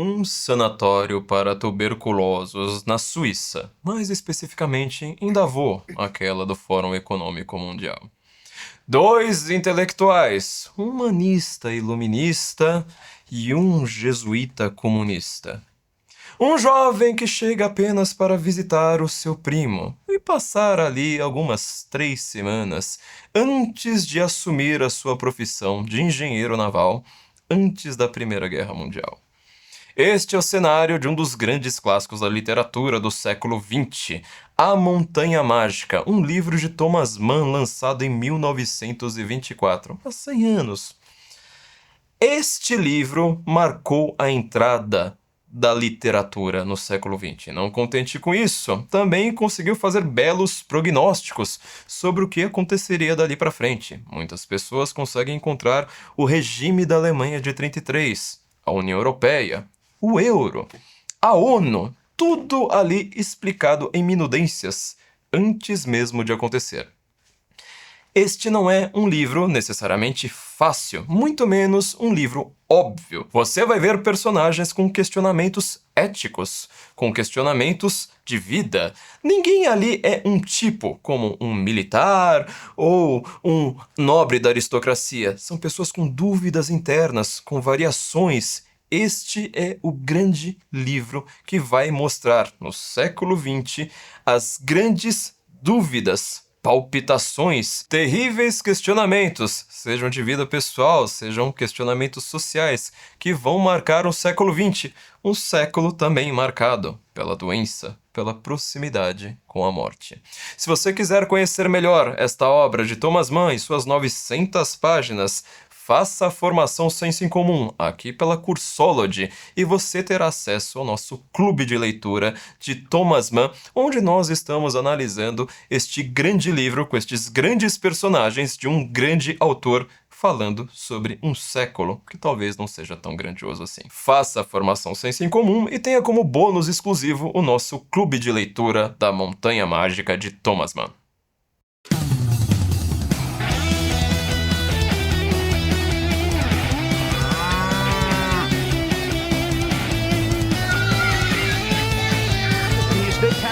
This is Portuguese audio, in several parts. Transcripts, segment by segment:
Um sanatório para tuberculosos na Suíça, mais especificamente em Davos, aquela do Fórum Econômico Mundial. Dois intelectuais, um humanista iluminista e um jesuíta comunista. Um jovem que chega apenas para visitar o seu primo e passar ali algumas 3 semanas antes de assumir a sua profissão de engenheiro naval antes da Primeira Guerra Mundial. Este é o cenário de um dos grandes clássicos da literatura do século XX, A Montanha Mágica, um livro de Thomas Mann lançado em 1924, há 100 anos. Este livro marcou a entrada da literatura no século XX. Não contente com isso, também conseguiu fazer belos prognósticos sobre o que aconteceria dali para frente. Muitas pessoas conseguem encontrar o regime da Alemanha de 33, a União Europeia, o euro, a ONU, tudo ali explicado em minudências antes mesmo de acontecer. Este não é um livro necessariamente fácil, muito menos um livro óbvio. Você vai ver personagens com questionamentos éticos, com questionamentos de vida. Ninguém ali é um tipo, como um militar ou um nobre da aristocracia. São pessoas com dúvidas internas, com variações. Este é o grande livro que vai mostrar, no século XX, as grandes dúvidas, palpitações, terríveis questionamentos, sejam de vida pessoal, sejam questionamentos sociais, que vão marcar o século XX, um século também marcado pela doença, pela proximidade com a morte. Se você quiser conhecer melhor esta obra de Thomas Mann e suas 900 páginas, faça a formação Senso em Comum aqui pela Cursology e você terá acesso ao nosso clube de leitura de Thomas Mann, onde nós estamos analisando este grande livro com estes grandes personagens de um grande autor falando sobre um século que talvez não seja tão grandioso assim. Faça a formação Senso em Comum e tenha como bônus exclusivo o nosso clube de leitura da Montanha Mágica de Thomas Mann.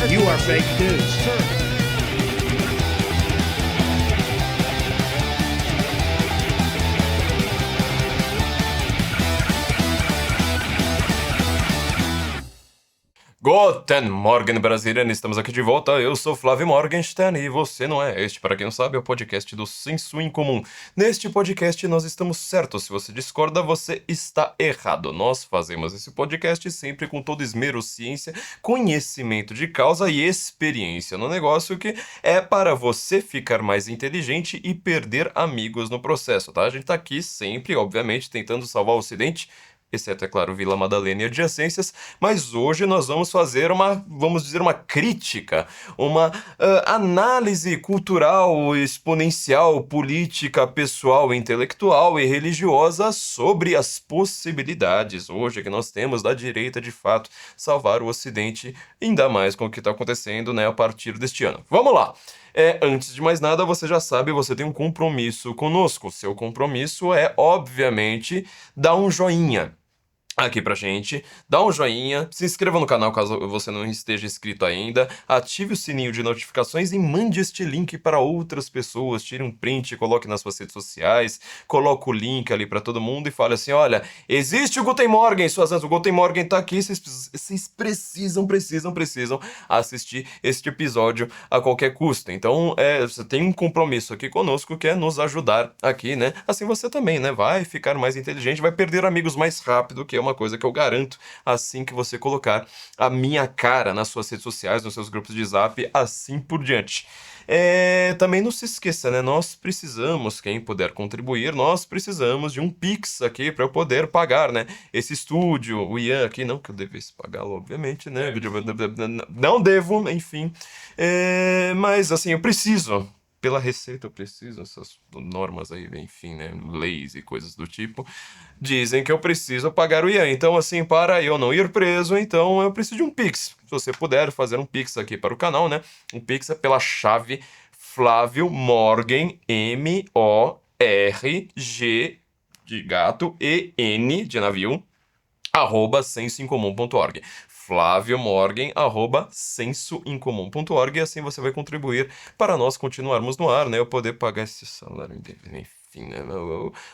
You are fake news. Guten Morgen, Brasiliano! Estamos aqui de volta. Eu sou Flávio Morgenstern e você não é. Este, para quem não sabe, é o podcast do Senso em Comum. Neste podcast nós estamos certos. Se você discorda, você está errado. Nós fazemos esse podcast sempre com todo esmero, ciência, conhecimento de causa e experiência no negócio, que é para você ficar mais inteligente e perder amigos no processo, tá? A gente tá aqui sempre, obviamente, tentando salvar o Ocidente, exceto, é claro, Vila Madalena e adjacências, mas hoje nós vamos fazer vamos dizer, uma crítica, uma análise cultural, exponencial, política, pessoal, intelectual e religiosa sobre as possibilidades hoje que nós temos da direita, de fato, salvar o Ocidente, ainda mais com o que está acontecendo, né, a partir deste ano. Vamos lá! Antes de mais nada, você já sabe, você tem um compromisso conosco. Seu compromisso é, obviamente, dar um joinha aqui pra gente, dá um joinha, se inscreva no canal caso você não esteja inscrito ainda, ative o sininho de notificações e mande este link para outras pessoas, tire um print, coloque nas suas redes sociais, coloque o link ali pra todo mundo e fale assim, olha, existe o Guten Morgen, suas antas, o Guten Morgen tá aqui, vocês precisam assistir este episódio a qualquer custo. Então, você tem um compromisso aqui conosco que é nos ajudar aqui, né? Assim você também, né? Vai ficar mais inteligente, vai perder amigos mais rápido, que é uma coisa que eu garanto assim que você colocar a minha cara nas suas redes sociais, nos seus grupos de zap, assim por diante. Também não se esqueça, né? Nós precisamos, quem puder contribuir, nós precisamos de um Pix aqui para eu poder pagar, né? Esse estúdio, o Ian aqui, não que eu devesse pagá-lo, obviamente, né? Não devo, enfim. Mas assim, eu preciso. Pela receita eu preciso, essas normas aí, enfim, né, leis e coisas do tipo, dizem que eu preciso pagar o IAM. Então, assim, para eu não ir preso, então eu preciso de um Pix. Se você puder fazer um Pix aqui para o canal, né, um Pix é pela chave Flávio Morgen, M-O-R-G de gato, E-N de navio, @sensoincomum.org. flaviomorgan@sensoincomum.org, e assim você vai contribuir para nós continuarmos no ar, né? Eu poder pagar esse salário, enfim, né?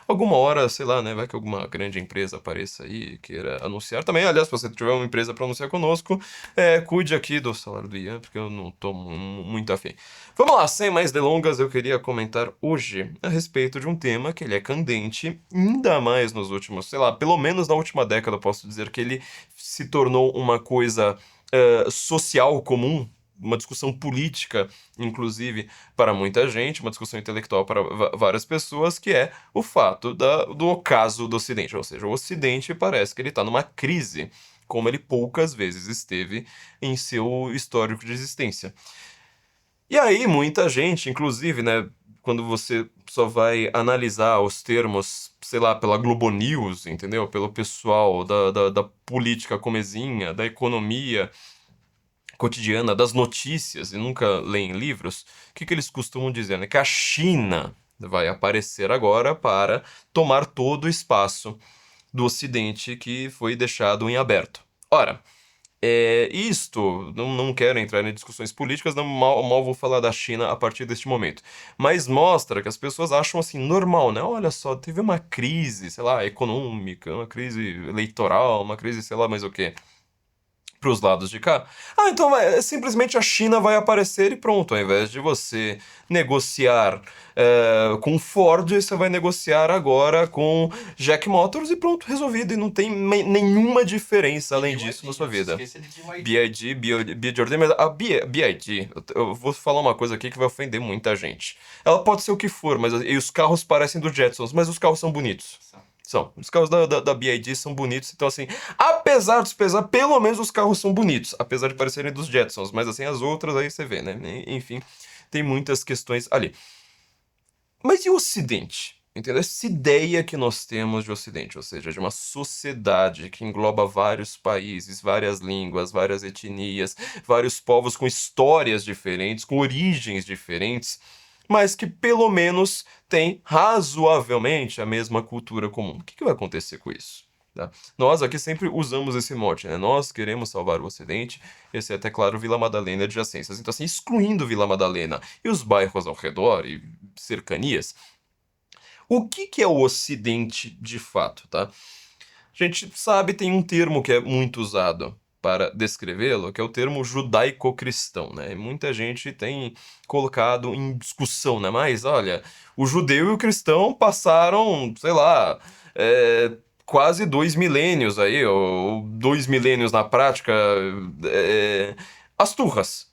Alguma hora, sei lá, né? Vai que alguma grande empresa apareça aí e queira anunciar também. Aliás, se você tiver uma empresa para anunciar conosco, cuide aqui do salário do Ian, porque eu não tô muito afim. Vamos lá, sem mais delongas, eu queria comentar hoje a respeito de um tema que ele é candente, ainda mais nos últimos, sei lá, pelo menos na última década, eu posso dizer que ele se tornou uma coisa social comum, uma discussão política, inclusive, para muita gente, uma discussão intelectual para várias pessoas, que é o fato do ocaso do Ocidente. Ou seja, o Ocidente parece que ele está numa crise, como ele poucas vezes esteve em seu histórico de existência. E aí, muita gente, inclusive, né, quando você só vai analisar os termos, sei lá, pela Globo News, entendeu? Pelo pessoal da política comezinha, da economia cotidiana, das notícias, e nunca leem livros, o que eles costumam dizer, né? Que a China vai aparecer agora para tomar todo o espaço do Ocidente que foi deixado em aberto. Ora, isto, não quero entrar em discussões políticas, mal vou falar da China a partir deste momento. Mas mostra que as pessoas acham assim, normal, né? Olha só, teve uma crise, sei lá, econômica, uma crise eleitoral, uma crise, sei lá, mais o quê. Para os lados de cá. Então simplesmente a China vai aparecer e pronto. Ao invés de você negociar com Ford, você vai negociar agora com Jack Motors e pronto, resolvido. E não tem nenhuma diferença além disso na sua vida. BYD, BYD, mas a BYD, eu vou falar uma coisa aqui que vai ofender muita gente. Ela pode ser o que for, mas e os carros parecem do Jetsons, mas os carros são bonitos. Os carros da BYD são bonitos, então assim, apesar de pesar, pelo menos os carros são bonitos, apesar de parecerem dos Jetsons, mas assim, as outras aí você vê, né? Enfim, tem muitas questões ali. Mas e o Ocidente? Entendeu? Essa ideia que nós temos de Ocidente, ou seja, de uma sociedade que engloba vários países, várias línguas, várias etnias, vários povos com histórias diferentes, com origens diferentes, mas que pelo menos tem razoavelmente a mesma cultura comum. O que vai acontecer com isso? Tá? Nós aqui sempre usamos esse mote, né? Nós queremos salvar o Ocidente, esse é até claro Vila Madalena e adjacências. Então, assim, excluindo Vila Madalena e os bairros ao redor e cercanias, o que é o Ocidente de fato, tá? A gente sabe, tem um termo que é muito usado para descrevê-lo, que é o termo judaico-cristão, né? E muita gente tem colocado em discussão, né? Mas, olha, o judeu e o cristão passaram, sei lá, quase 2 milênios aí, ou 2 milênios na prática, as turras.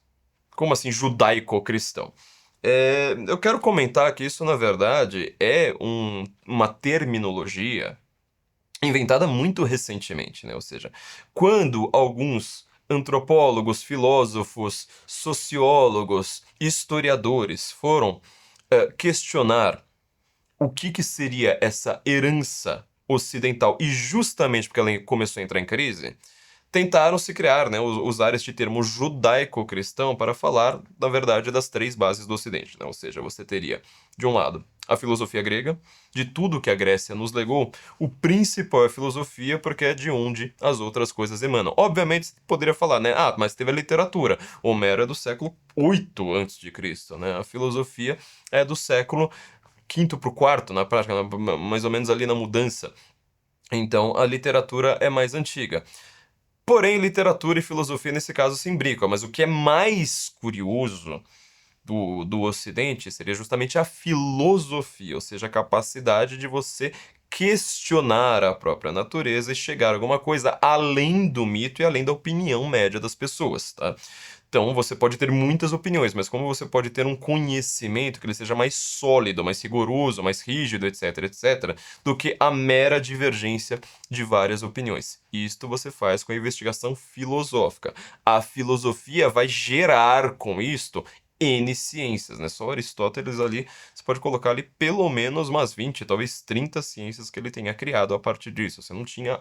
Como assim judaico-cristão? Eu quero comentar que isso, na verdade, é uma terminologia inventada muito recentemente, né? Ou seja, quando alguns antropólogos, filósofos, sociólogos, historiadores foram questionar o que seria essa herança ocidental, e justamente porque ela começou a entrar em crise, tentaram se criar, né, usar este termo judaico-cristão para falar, na verdade, das 3 bases do Ocidente, né? Ou seja, você teria, de um lado, a filosofia grega, de tudo que a Grécia nos legou, o principal é a filosofia, porque é de onde as outras coisas emanam. Obviamente, você poderia falar, né, mas teve a literatura. Homero é do século 8 a.C., né? A filosofia é do século quinto para o quarto, na prática, mais ou menos ali na mudança. Então, a literatura é mais antiga. Porém, literatura e filosofia, nesse caso, se imbricam. Mas o que é mais curioso do Ocidente seria justamente a filosofia, ou seja, a capacidade de você questionar a própria natureza e chegar a alguma coisa além do mito e além da opinião média das pessoas, tá? Então, você pode ter muitas opiniões, mas como você pode ter um conhecimento que ele seja mais sólido, mais rigoroso, mais rígido, etc, etc, do que a mera divergência de várias opiniões. Isto você faz com a investigação filosófica. A filosofia vai gerar com isto N ciências, né? Só Aristóteles ali, você pode colocar ali pelo menos umas 20, talvez 30 ciências que ele tenha criado a partir disso. Você não tinha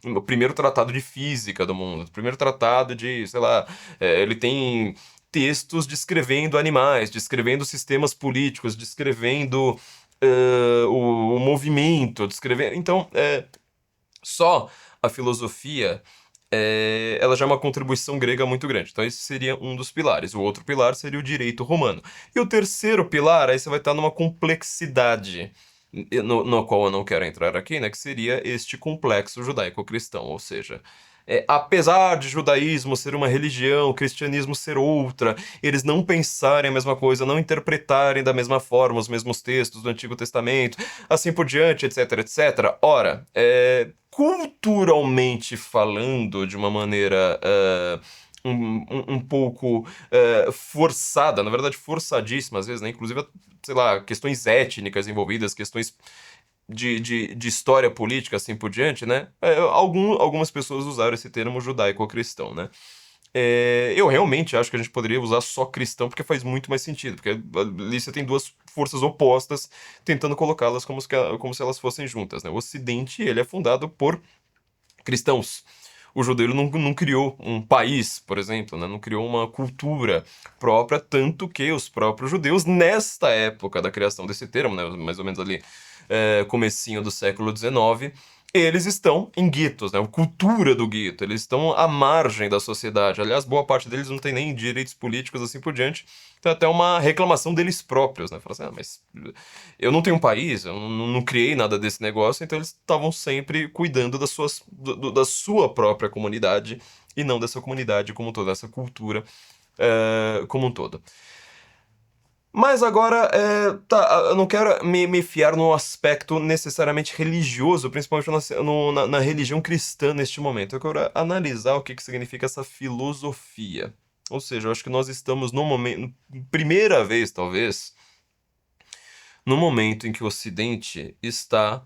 o primeiro tratado de física do mundo, o primeiro tratado de, sei lá, ele tem textos descrevendo animais, descrevendo sistemas políticos, descrevendo o movimento, descrevendo... Então, só a filosofia ela já é uma contribuição grega muito grande. Então esse seria um dos pilares. O outro pilar seria o direito romano. E o terceiro pilar, aí você vai estar numa complexidade no qual eu não quero entrar aqui, né, que seria este complexo judaico-cristão, ou seja, apesar de judaísmo ser uma religião, cristianismo ser outra, eles não pensarem a mesma coisa, não interpretarem da mesma forma os mesmos textos do Antigo Testamento, assim por diante, etc, etc. Ora, culturalmente falando, de uma maneira um pouco forçada, na verdade forçadíssima às vezes, né? Inclusive, sei lá, questões étnicas envolvidas, questões de história política, assim por diante, né? Algumas pessoas usaram esse termo judaico-cristão, né? Eu realmente acho que a gente poderia usar só cristão porque faz muito mais sentido, porque ali você tem duas forças opostas tentando colocá-las como se elas fossem juntas, né? O Ocidente, ele é fundado por cristãos. O judeu ele não criou um país, por exemplo, né? Não criou uma cultura própria, tanto que os próprios judeus, nesta época da criação desse termo, né? Mais ou menos ali, comecinho do século XIX, eles estão em guetos, né? A cultura do gueto, eles estão à margem da sociedade. Aliás, boa parte deles não tem nem direitos políticos assim por diante. Tem até uma reclamação deles próprios, né? Fala assim, mas eu não tenho um país, eu não criei nada desse negócio, então eles estavam sempre cuidando da sua própria comunidade e não dessa comunidade como toda, dessa cultura como um todo. Mas agora, eu não quero me fiar no aspecto necessariamente religioso, principalmente na religião cristã neste momento. Eu quero analisar o que significa essa filosofia. Ou seja, eu acho que nós estamos no momento, primeira vez talvez, no momento em que o Ocidente está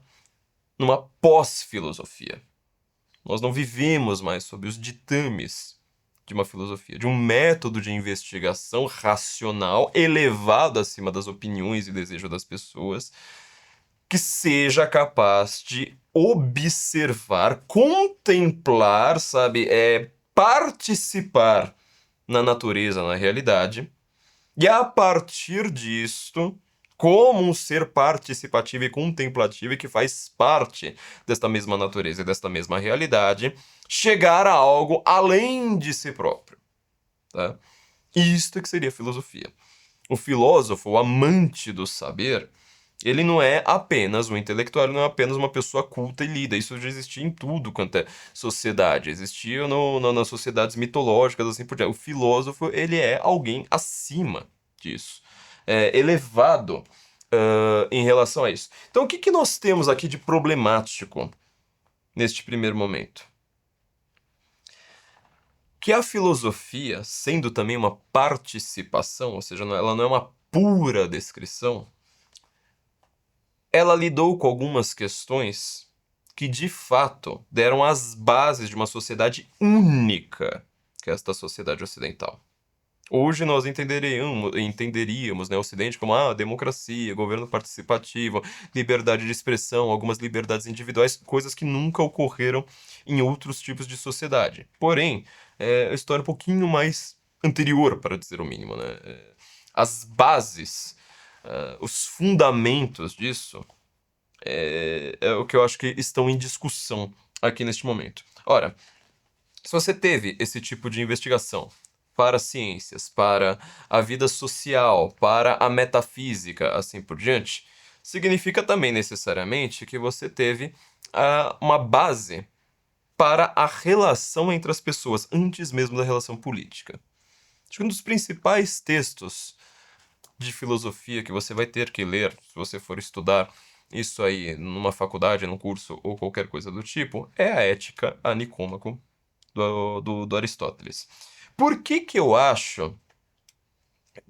numa pós-filosofia. Nós não vivemos mais sob os ditames de uma filosofia, de um método de investigação racional elevado acima das opiniões e desejos das pessoas, que seja capaz de observar, contemplar, sabe, participar na natureza, na realidade, e a partir disto, como um ser participativo e contemplativo e que faz parte desta mesma natureza e desta mesma realidade, chegar a algo além de si próprio. Tá? Isto é que seria filosofia. O filósofo, o amante do saber, ele não é apenas um intelectual, ele não é apenas uma pessoa culta e lida. Isso já existia em tudo quanto é sociedade. Existia nas sociedades mitológicas, assim por diante. O filósofo, ele é alguém acima disso. Elevado em relação a isso. Então, o que nós temos aqui de problemático neste primeiro momento? Que a filosofia, sendo também uma participação, ou seja, ela não é uma pura descrição, ela lidou com algumas questões que, de fato, deram as bases de uma sociedade única, que é esta sociedade ocidental. Hoje nós entenderíamos, né, o Ocidente como democracia, governo participativo, liberdade de expressão, algumas liberdades individuais, coisas que nunca ocorreram em outros tipos de sociedade. Porém, é a história um pouquinho mais anterior, para dizer o mínimo, né? As bases, os fundamentos disso é o que eu acho que estão em discussão aqui neste momento. Ora, se você teve esse tipo de investigação para as ciências, para a vida social, para a metafísica, assim por diante, significa também necessariamente que você teve uma base para a relação entre as pessoas, antes mesmo da relação política. Acho que um dos principais textos de filosofia que você vai ter que ler, se você for estudar isso aí numa faculdade, num curso ou qualquer coisa do tipo, é a Ética a Nicômaco do Aristóteles. Por que eu acho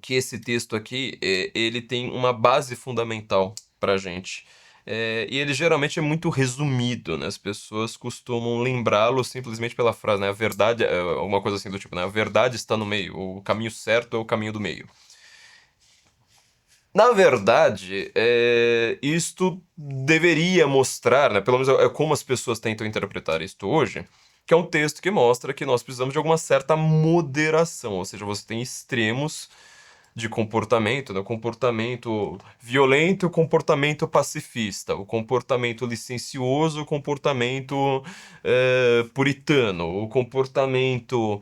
que esse texto aqui ele tem uma base fundamental pra gente? E ele geralmente é muito resumido, né? As pessoas costumam lembrá-lo simplesmente pela frase, né? A verdade, uma coisa assim do tipo, né? A verdade está no meio, o caminho certo é o caminho do meio. Na verdade, isto deveria mostrar, né? Pelo menos é como as pessoas tentam interpretar isto hoje, que é um texto que mostra que nós precisamos de alguma certa moderação, ou seja, você tem extremos de comportamento, né? O comportamento violento, o comportamento pacifista, o comportamento licencioso, o comportamento puritano, o comportamento,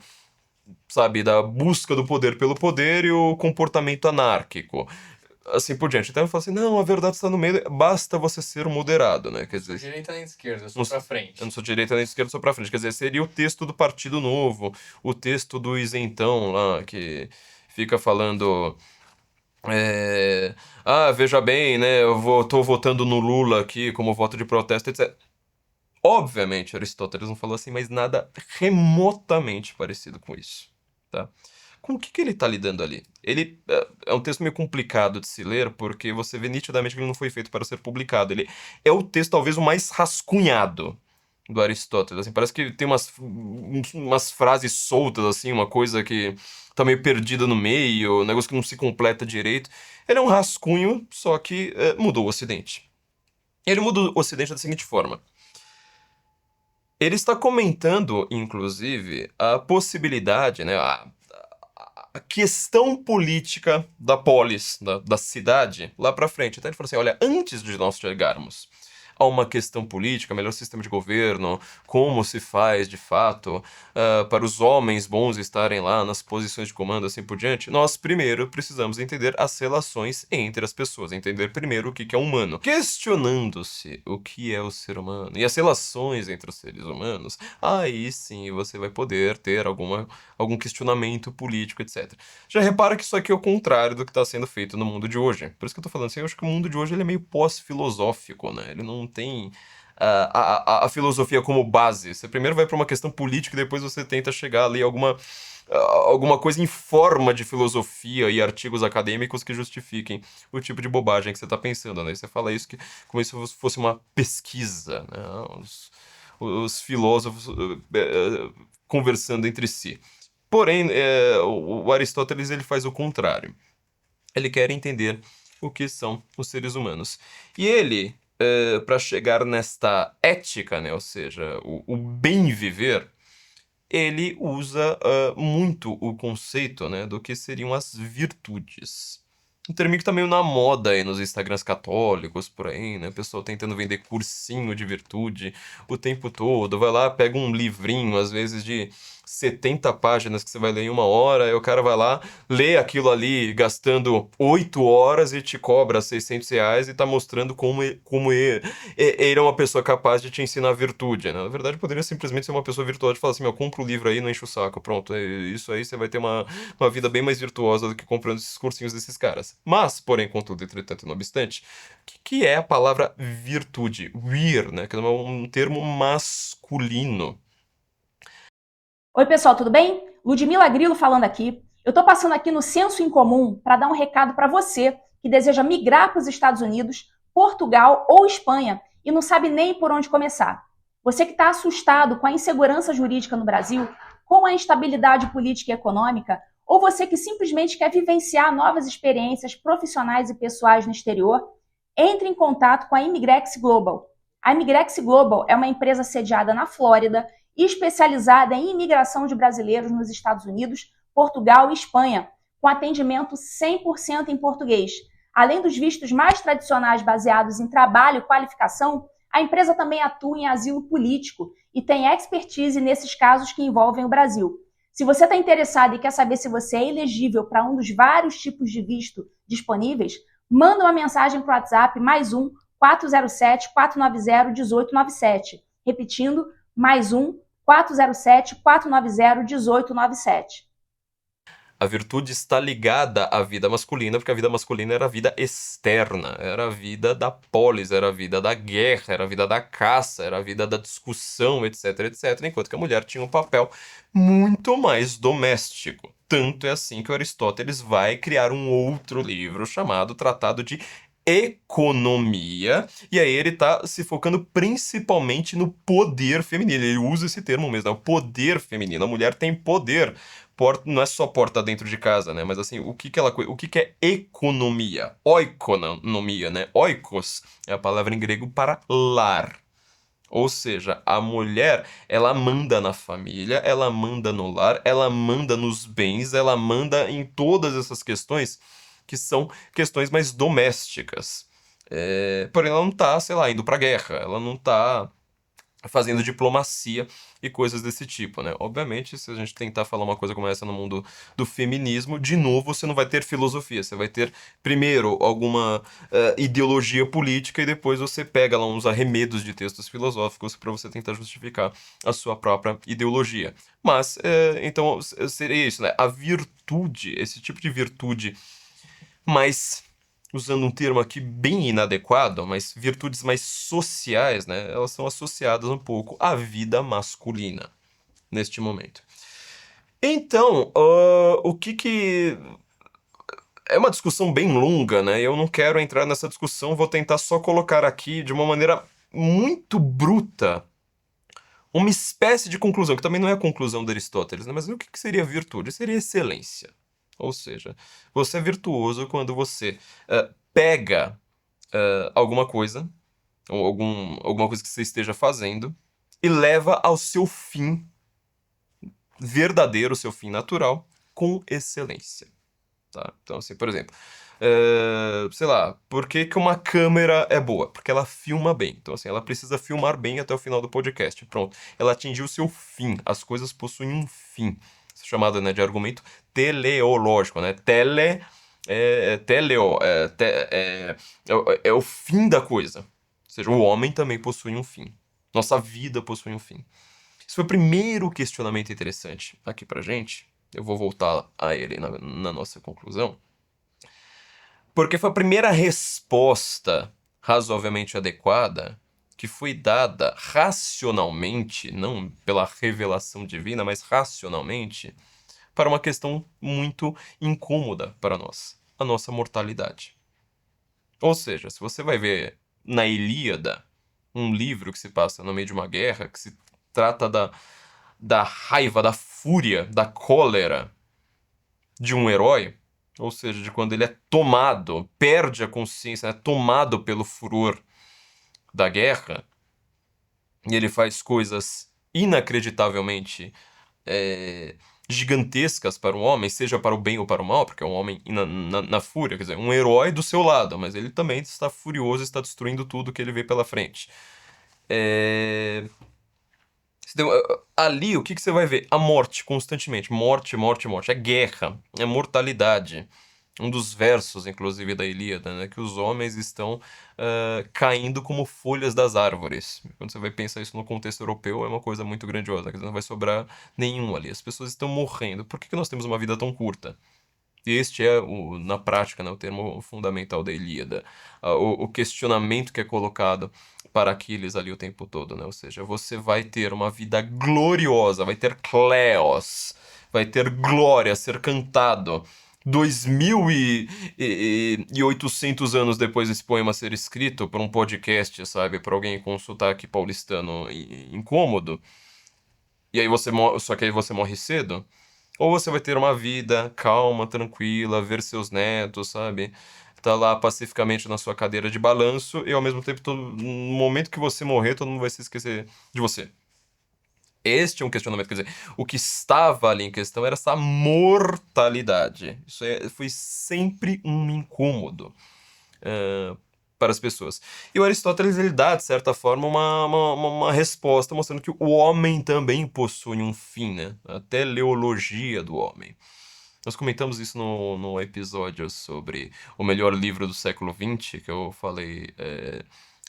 sabe, da busca do poder pelo poder e o comportamento anárquico. Assim por diante. Então eu falo assim, não, a verdade está no meio, basta você ser moderado, né? Quer dizer, Direita nem esquerda, eu não sou pra frente. eu não sou direita nem esquerda, sou pra frente. Quer dizer, seria o texto do Partido Novo, o texto do isentão lá, que fica falando. Veja bem, né? Tô votando no Lula aqui como voto de protesto, etc. Obviamente, Aristóteles não falou assim, mas nada remotamente parecido com isso, tá? Com o que ele tá lidando ali? Ele é um texto meio complicado de se ler, porque você vê nitidamente que ele não foi feito para ser publicado. Ele é o texto talvez o mais rascunhado do Aristóteles, assim, parece que tem umas frases soltas, assim, uma coisa que tá meio perdida no meio, um negócio que não se completa direito. Ele é um rascunho, só que mudou o Ocidente. Ele muda o Ocidente da seguinte forma. Ele está comentando, inclusive, a possibilidade, né, a questão política da polis, da cidade, lá pra frente. Então ele falou assim, olha, antes de nós chegarmos a uma questão política, melhor sistema de governo, como se faz de fato para os homens bons estarem lá nas posições de comando, assim por diante, nós primeiro precisamos entender as relações entre as pessoas, entender primeiro o que é humano, questionando-se o que é o ser humano e as relações entre os seres humanos, aí sim você vai poder ter algum questionamento político, etc. Já repara que isso aqui é o contrário do que está sendo feito no mundo de hoje. Por isso que eu tô falando assim, eu acho que o mundo de hoje ele é meio pós-filosófico, né? Ele não tem a filosofia como base. Você primeiro vai para uma questão política e depois você tenta chegar ali a alguma coisa em forma de filosofia e artigos acadêmicos que justifiquem o tipo de bobagem que você está pensando, né? E você fala isso como se fosse uma pesquisa, né? Os filósofos conversando entre si. Porém, o Aristóteles ele faz o contrário. Ele quer entender o que são os seres humanos. E ele, para chegar nesta ética, né, ou seja, o bem viver, ele usa muito o conceito, né, do que seriam as virtudes. Um termo que tá meio na moda aí nos Instagrams católicos, por aí, né? O pessoal tentando vender cursinho de virtude o tempo todo. Vai lá, pega um livrinho, às vezes de 70 páginas que você vai ler em uma hora, aí o cara vai lá, lê aquilo ali gastando 8 horas e te cobra R$ 600 e tá mostrando como ele é uma pessoa capaz de te ensinar a virtude, né? Na verdade, poderia simplesmente ser uma pessoa virtuosa e falar assim, meu, compra o livro aí, não enche o saco, pronto, isso aí você vai ter uma vida bem mais virtuosa do que comprando esses cursinhos desses caras. Mas, porém, contudo, entretanto, não obstante, o que é a palavra virtude? Vir, né? Que é um termo masculino. Oi, pessoal, tudo bem? Ludmila Grilo falando aqui. Eu estou passando aqui no Senso em Comum para dar um recado para você que deseja migrar para os Estados Unidos, Portugal ou Espanha e não sabe nem por onde começar. Você que está assustado com a insegurança jurídica no Brasil, com a instabilidade política e econômica, ou você que simplesmente quer vivenciar novas experiências profissionais e pessoais no exterior, entre em contato com a Imigrex Global. A Imigrex Global é uma empresa sediada na Flórida e especializada em imigração de brasileiros nos Estados Unidos, Portugal e Espanha, com atendimento 100% em português. Além dos vistos mais tradicionais baseados em trabalho e qualificação, a empresa também atua em asilo político e tem expertise nesses casos que envolvem o Brasil. Se você está interessado e quer saber se você é elegível para um dos vários tipos de visto disponíveis, manda uma mensagem para o WhatsApp +1 407 490 1897. Repetindo, +1 407 490 1897. A virtude está ligada à vida masculina, porque a vida masculina era a vida externa, era a vida da polis, era a vida da guerra, era a vida da caça, era a vida da discussão, etc, etc, enquanto que a mulher tinha um papel muito mais doméstico. Tanto é assim que Aristóteles vai criar um outro livro chamado Tratado de Economia, e aí ele tá se focando principalmente no poder feminino. Ele usa esse termo mesmo, é o poder feminino. A mulher tem poder. Não é só porta dentro de casa, né? Mas assim, o que é economia? Oikonomia, né? Oikos é a palavra em grego para lar. Ou seja, a mulher, ela manda na família, ela manda no lar, ela manda nos bens, ela manda em todas essas questões que são questões mais domésticas. Porém, ela não tá, sei lá, indo pra guerra, ela não tá fazendo diplomacia e coisas desse tipo, né? Obviamente, se a gente tentar falar uma coisa como essa no mundo do feminismo, de novo, você não vai ter filosofia, você vai ter primeiro alguma ideologia política e depois você pega lá uns arremedos de textos filosóficos para você tentar justificar a sua própria ideologia. Mas, então, seria isso, né? A virtude, esse tipo de virtude mais, usando um termo aqui bem inadequado, mas virtudes mais sociais, né? Elas são associadas um pouco à vida masculina neste momento. Então, o que é uma discussão bem longa, né? Eu não quero entrar nessa discussão, vou tentar só colocar aqui de uma maneira muito bruta uma espécie de conclusão, que também não é a conclusão de Aristóteles, né? Mas o que seria virtude? Seria excelência. Ou seja, você é virtuoso quando você pega alguma coisa, ou alguma coisa que você esteja fazendo, e leva ao seu fim verdadeiro, seu fim natural, com excelência. Tá? Então, assim, por exemplo, sei lá, por que que uma câmera é boa? Porque ela filma bem. Então, assim, ela precisa filmar bem até o final do podcast. Pronto. Ela atingiu o seu fim. As coisas possuem um fim. Isso é chamado, né, de argumento teleológico, né? Teleo, é o fim da coisa. Ou seja, o homem também possui um fim. Nossa vida possui um fim. Esse foi o primeiro questionamento interessante aqui pra gente. Eu vou voltar a ele na nossa conclusão. Porque foi a primeira resposta razoavelmente adequada que foi dada racionalmente, não pela revelação divina, mas racionalmente, para uma questão muito incômoda para nós, a nossa mortalidade. Ou seja, se você vai ver na Ilíada, um livro que se passa no meio de uma guerra, que se trata da raiva, da fúria, da cólera de um herói, ou seja, de quando ele é tomado, perde a consciência, é tomado pelo furor da guerra, e ele faz coisas inacreditavelmente gigantescas para o homem, seja para o bem ou para o mal, porque é um homem na fúria, quer dizer, um herói do seu lado, mas ele também está furioso, está destruindo tudo que ele vê pela frente. Ali, o que você vai ver? A morte, constantemente. Morte, morte, morte. É guerra, é mortalidade. Um dos versos, inclusive, da Ilíada, né? Que os homens estão caindo como folhas das árvores. Quando você vai pensar isso no contexto europeu, é uma coisa muito grandiosa. Quer dizer, não vai sobrar nenhum ali. As pessoas estão morrendo. Por que nós temos uma vida tão curta? Este é, na prática, né, o termo fundamental da Ilíada. O questionamento que é colocado para Aquiles ali o tempo todo, né? Ou seja, você vai ter uma vida gloriosa, vai ter kleos, vai ter glória a ser cantado. 2.800 anos depois desse poema ser escrito por um podcast, sabe? Para alguém com um sotaque paulistano incômodo. E aí só que aí você morre cedo. Ou você vai ter uma vida calma, tranquila, ver seus netos, sabe? Tá lá pacificamente na sua cadeira de balanço e ao mesmo tempo, no momento que você morrer, todo mundo vai se esquecer de você. Este é um questionamento, quer dizer, o que estava ali em questão era essa mortalidade. Isso foi sempre um incômodo para as pessoas. E o Aristóteles, ele dá, de certa forma, uma resposta mostrando que o homem também possui um fim, né? A teleologia do homem. Nós comentamos isso no episódio sobre o melhor livro do século XX, que eu falei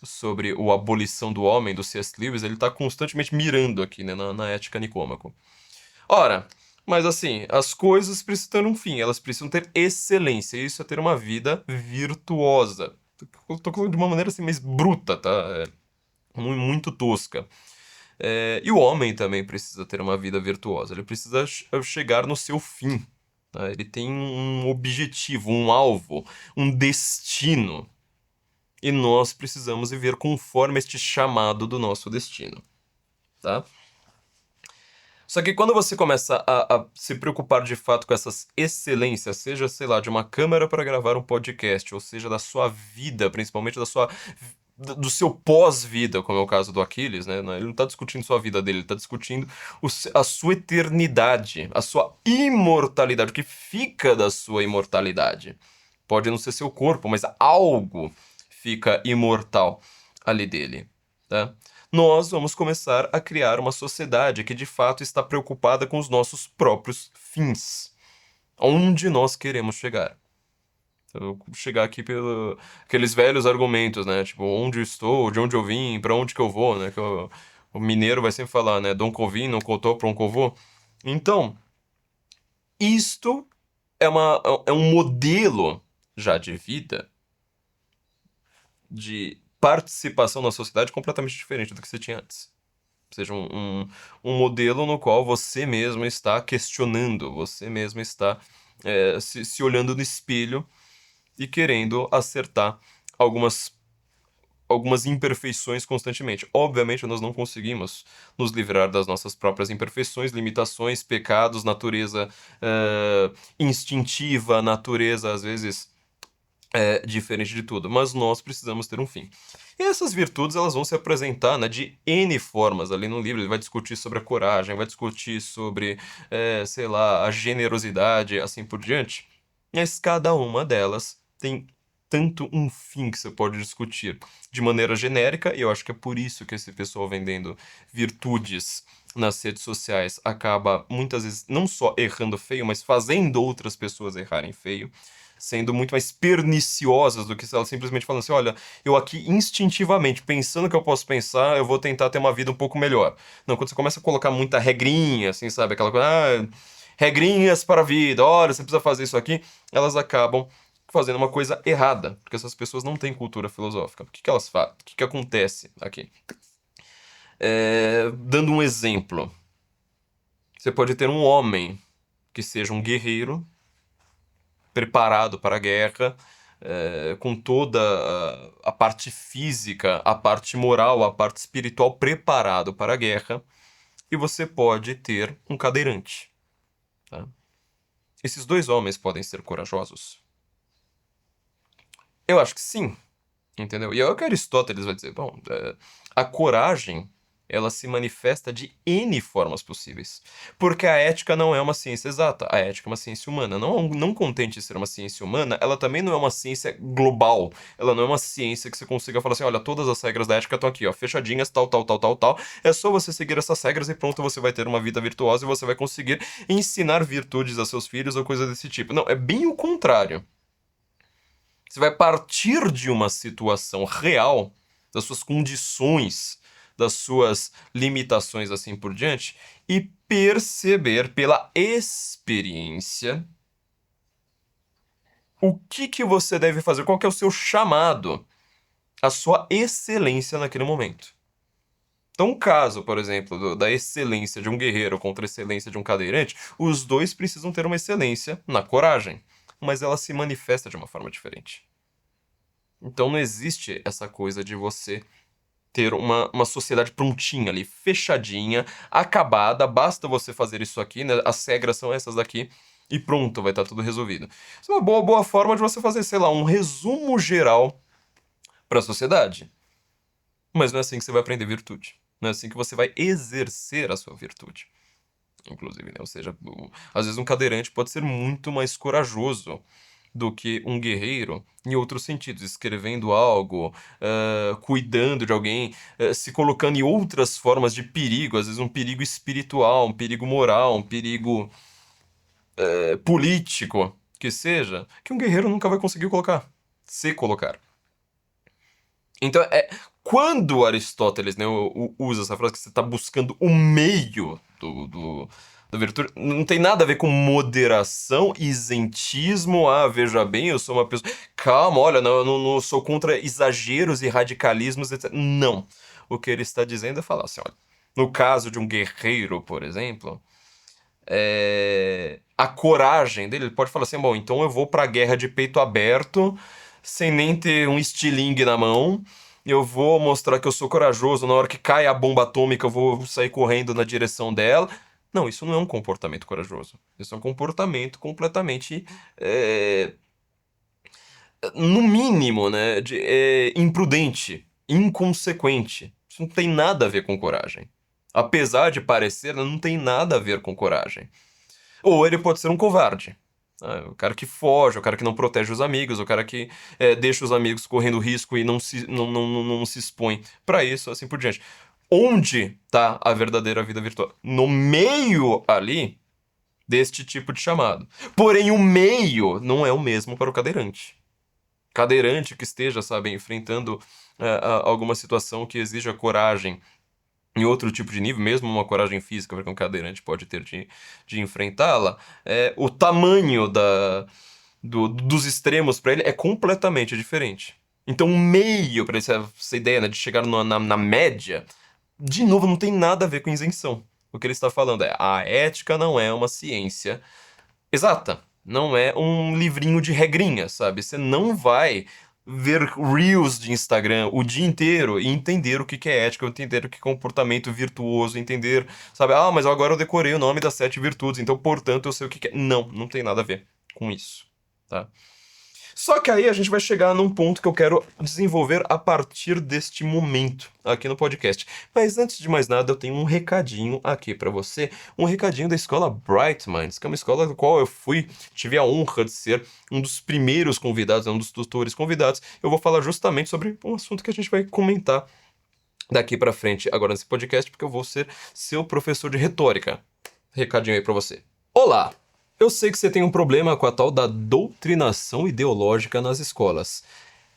sobre o Abolição do Homem, do C.S. Lewis. Ele está constantemente mirando aqui, né, na Ética Nicômaco. Ora, mas assim, as coisas precisam ter um fim, elas precisam ter excelência, e isso é ter uma vida virtuosa. Tô falando de uma maneira assim mais bruta, tá? Muito tosca. E o homem também precisa ter uma vida virtuosa, ele precisa chegar no seu fim. Tá? Ele tem um objetivo, um alvo, um destino. E nós precisamos viver conforme este chamado do nosso destino. Tá? Só que quando você começa a se preocupar de fato com essas excelências, seja, sei lá, de uma câmera para gravar um podcast, ou seja, da sua vida, principalmente da sua do seu pós-vida, como é o caso do Aquiles, né? Ele não tá discutindo só a vida dele, ele tá discutindo a sua eternidade, a sua imortalidade, o que fica da sua imortalidade. Pode não ser seu corpo, mas algo fica imortal ali dele, tá? Nós vamos começar a criar uma sociedade que de fato está preocupada com os nossos próprios fins. Onde nós queremos chegar? Eu vou chegar aqui pelos aqueles velhos argumentos, né? Tipo, onde eu estou, de onde eu vim, pra onde que eu vou, né? Que o mineiro vai sempre falar, né? Donde eu vim, não contou pra onde eu vou. Então, isto é um modelo já de vida, de participação na sociedade completamente diferente do que você tinha antes. Ou seja, um modelo no qual você mesmo está questionando, você mesmo está se olhando no espelho e querendo acertar algumas imperfeições constantemente. Obviamente, nós não conseguimos nos livrar das nossas próprias imperfeições, limitações, pecados, natureza instintiva, natureza, às vezes, diferente de tudo. Mas nós precisamos ter um fim. E essas virtudes, elas vão se apresentar, né, de N formas ali no livro. Ele vai discutir sobre a coragem, vai discutir sobre, sei lá, a generosidade, assim por diante. Mas cada uma delas tem tanto um fim que você pode discutir de maneira genérica, e eu acho que é por isso que esse pessoal vendendo virtudes nas redes sociais acaba muitas vezes não só errando feio, mas fazendo outras pessoas errarem feio, sendo muito mais perniciosas do que se elas simplesmente falando assim, olha, eu aqui instintivamente, pensando que eu posso pensar, eu vou tentar ter uma vida um pouco melhor. Não, quando você começa a colocar muita regrinha, assim, sabe, aquela coisa, regrinhas para a vida, olha, você precisa fazer isso aqui, elas acabam fazendo uma coisa errada, porque essas pessoas não têm cultura filosófica. O que elas fazem? O que acontece aqui? Dando um exemplo, você pode ter um homem que seja um guerreiro, preparado para a guerra, com toda a parte física, a parte moral, a parte espiritual preparado para a guerra, e você pode ter um cadeirante. Tá? Esses dois homens podem ser corajosos? Eu acho que sim, entendeu? E é o que Aristóteles vai dizer. Bom, a coragem, ela se manifesta de N formas possíveis. Porque a ética não é uma ciência exata, a ética é uma ciência humana. Não contente de ser uma ciência humana, ela também não é uma ciência global. Ela não é uma ciência que você consiga falar assim, olha, todas as regras da ética estão aqui, ó, fechadinhas, tal, tal, tal, tal, tal. É só você seguir essas regras e pronto, você vai ter uma vida virtuosa e você vai conseguir ensinar virtudes a seus filhos ou coisa desse tipo. Não, é bem o contrário. Você vai partir de uma situação real, das suas condições, das suas limitações assim por diante, e perceber pela experiência o que você deve fazer, qual que é o seu chamado, a sua excelência naquele momento. Então, um caso, por exemplo, da excelência de um guerreiro contra a excelência de um cadeirante, os dois precisam ter uma excelência na coragem, mas ela se manifesta de uma forma diferente. Então não existe essa coisa de você ter uma sociedade prontinha ali, fechadinha, acabada, basta você fazer isso aqui, né? As regras são essas daqui, e pronto, vai estar tudo resolvido. Isso é uma boa forma de você fazer, sei lá, um resumo geral para a sociedade. Mas não é assim que você vai aprender virtude. Não é assim que você vai exercer a sua virtude. Inclusive, né? Ou seja, às vezes um cadeirante pode ser muito mais corajoso do que um guerreiro em outros sentidos, escrevendo algo, cuidando de alguém, se colocando em outras formas de perigo, às vezes um perigo espiritual, um perigo moral, um perigo político, que seja, que um guerreiro nunca vai conseguir se colocar. Então, quando Aristóteles, né, usa essa frase que você está buscando o meio da virtude, não tem nada a ver com moderação, isentismo, veja bem, eu sou uma pessoa... Calma, olha, eu não sou contra exageros e radicalismos, etc. Não. O que ele está dizendo é falar assim, olha, no caso de um guerreiro, por exemplo, a coragem dele, ele pode falar assim, bom, então eu vou pra guerra de peito aberto, sem nem ter um estilingue na mão, eu vou mostrar que eu sou corajoso, na hora que cai a bomba atômica eu vou sair correndo na direção dela. Não, isso não é um comportamento corajoso. Isso é um comportamento completamente, no mínimo, né, imprudente, inconsequente. Isso não tem nada a ver com coragem. Apesar de parecer, não tem nada a ver com coragem. Ou ele pode ser um covarde. O cara que foge, o cara que não protege os amigos, o cara que deixa os amigos correndo risco e não se expõe para isso, assim por diante. Onde está a verdadeira vida virtual? No meio ali deste tipo de chamado. Porém, o meio não é o mesmo para o cadeirante. Cadeirante que esteja, sabe, enfrentando alguma situação que exija coragem em outro tipo de nível, mesmo uma coragem física, porque um cadeirante pode ter de enfrentá-la, o tamanho dos extremos para ele é completamente diferente. Então, o meio, para essa ideia, né, de chegar na média, de novo, não tem nada a ver com isenção. O que ele está falando é: a ética não é uma ciência exata. Não é um livrinho de regrinhas, sabe? Você não vai ver reels de Instagram o dia inteiro e entender o que é ética, entender o que é comportamento virtuoso, entender, sabe? Ah, mas agora eu decorei o nome das 7 virtudes, então, portanto, eu sei o que é. Não tem nada a ver com isso, tá? Só que aí a gente vai chegar num ponto que eu quero desenvolver a partir deste momento aqui no podcast. Mas antes de mais nada, eu tenho um recadinho aqui pra você, um recadinho da escola Bright Minds, que é uma escola da qual eu tive a honra de ser um dos primeiros convidados, um dos tutores convidados. Eu vou falar justamente sobre um assunto que a gente vai comentar daqui pra frente agora nesse podcast, porque eu vou ser seu professor de retórica. Recadinho aí pra você. Olá! Eu sei que você tem um problema com a tal da doutrinação ideológica nas escolas.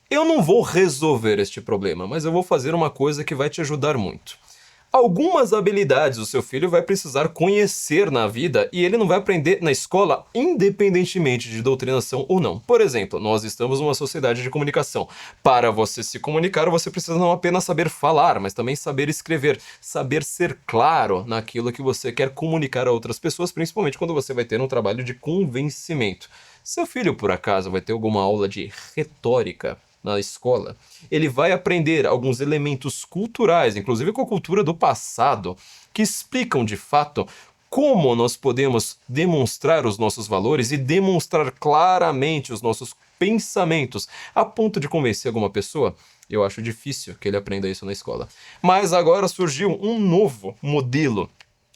Eu não vou resolver este problema, mas eu vou fazer uma coisa que vai te ajudar muito. Algumas habilidades o seu filho vai precisar conhecer na vida e ele não vai aprender na escola independentemente de doutrinação ou não. Por exemplo, nós estamos numa sociedade de comunicação. Para você se comunicar, você precisa não apenas saber falar, mas também saber escrever, saber ser claro naquilo que você quer comunicar a outras pessoas, principalmente quando você vai ter um trabalho de convencimento. Seu filho, por acaso, vai ter alguma aula de retórica na escola, ele vai aprender alguns elementos culturais, inclusive com a cultura do passado, que explicam de fato como nós podemos demonstrar os nossos valores e demonstrar claramente os nossos pensamentos a ponto de convencer alguma pessoa. Eu acho difícil que ele aprenda isso na escola. Mas agora surgiu um novo modelo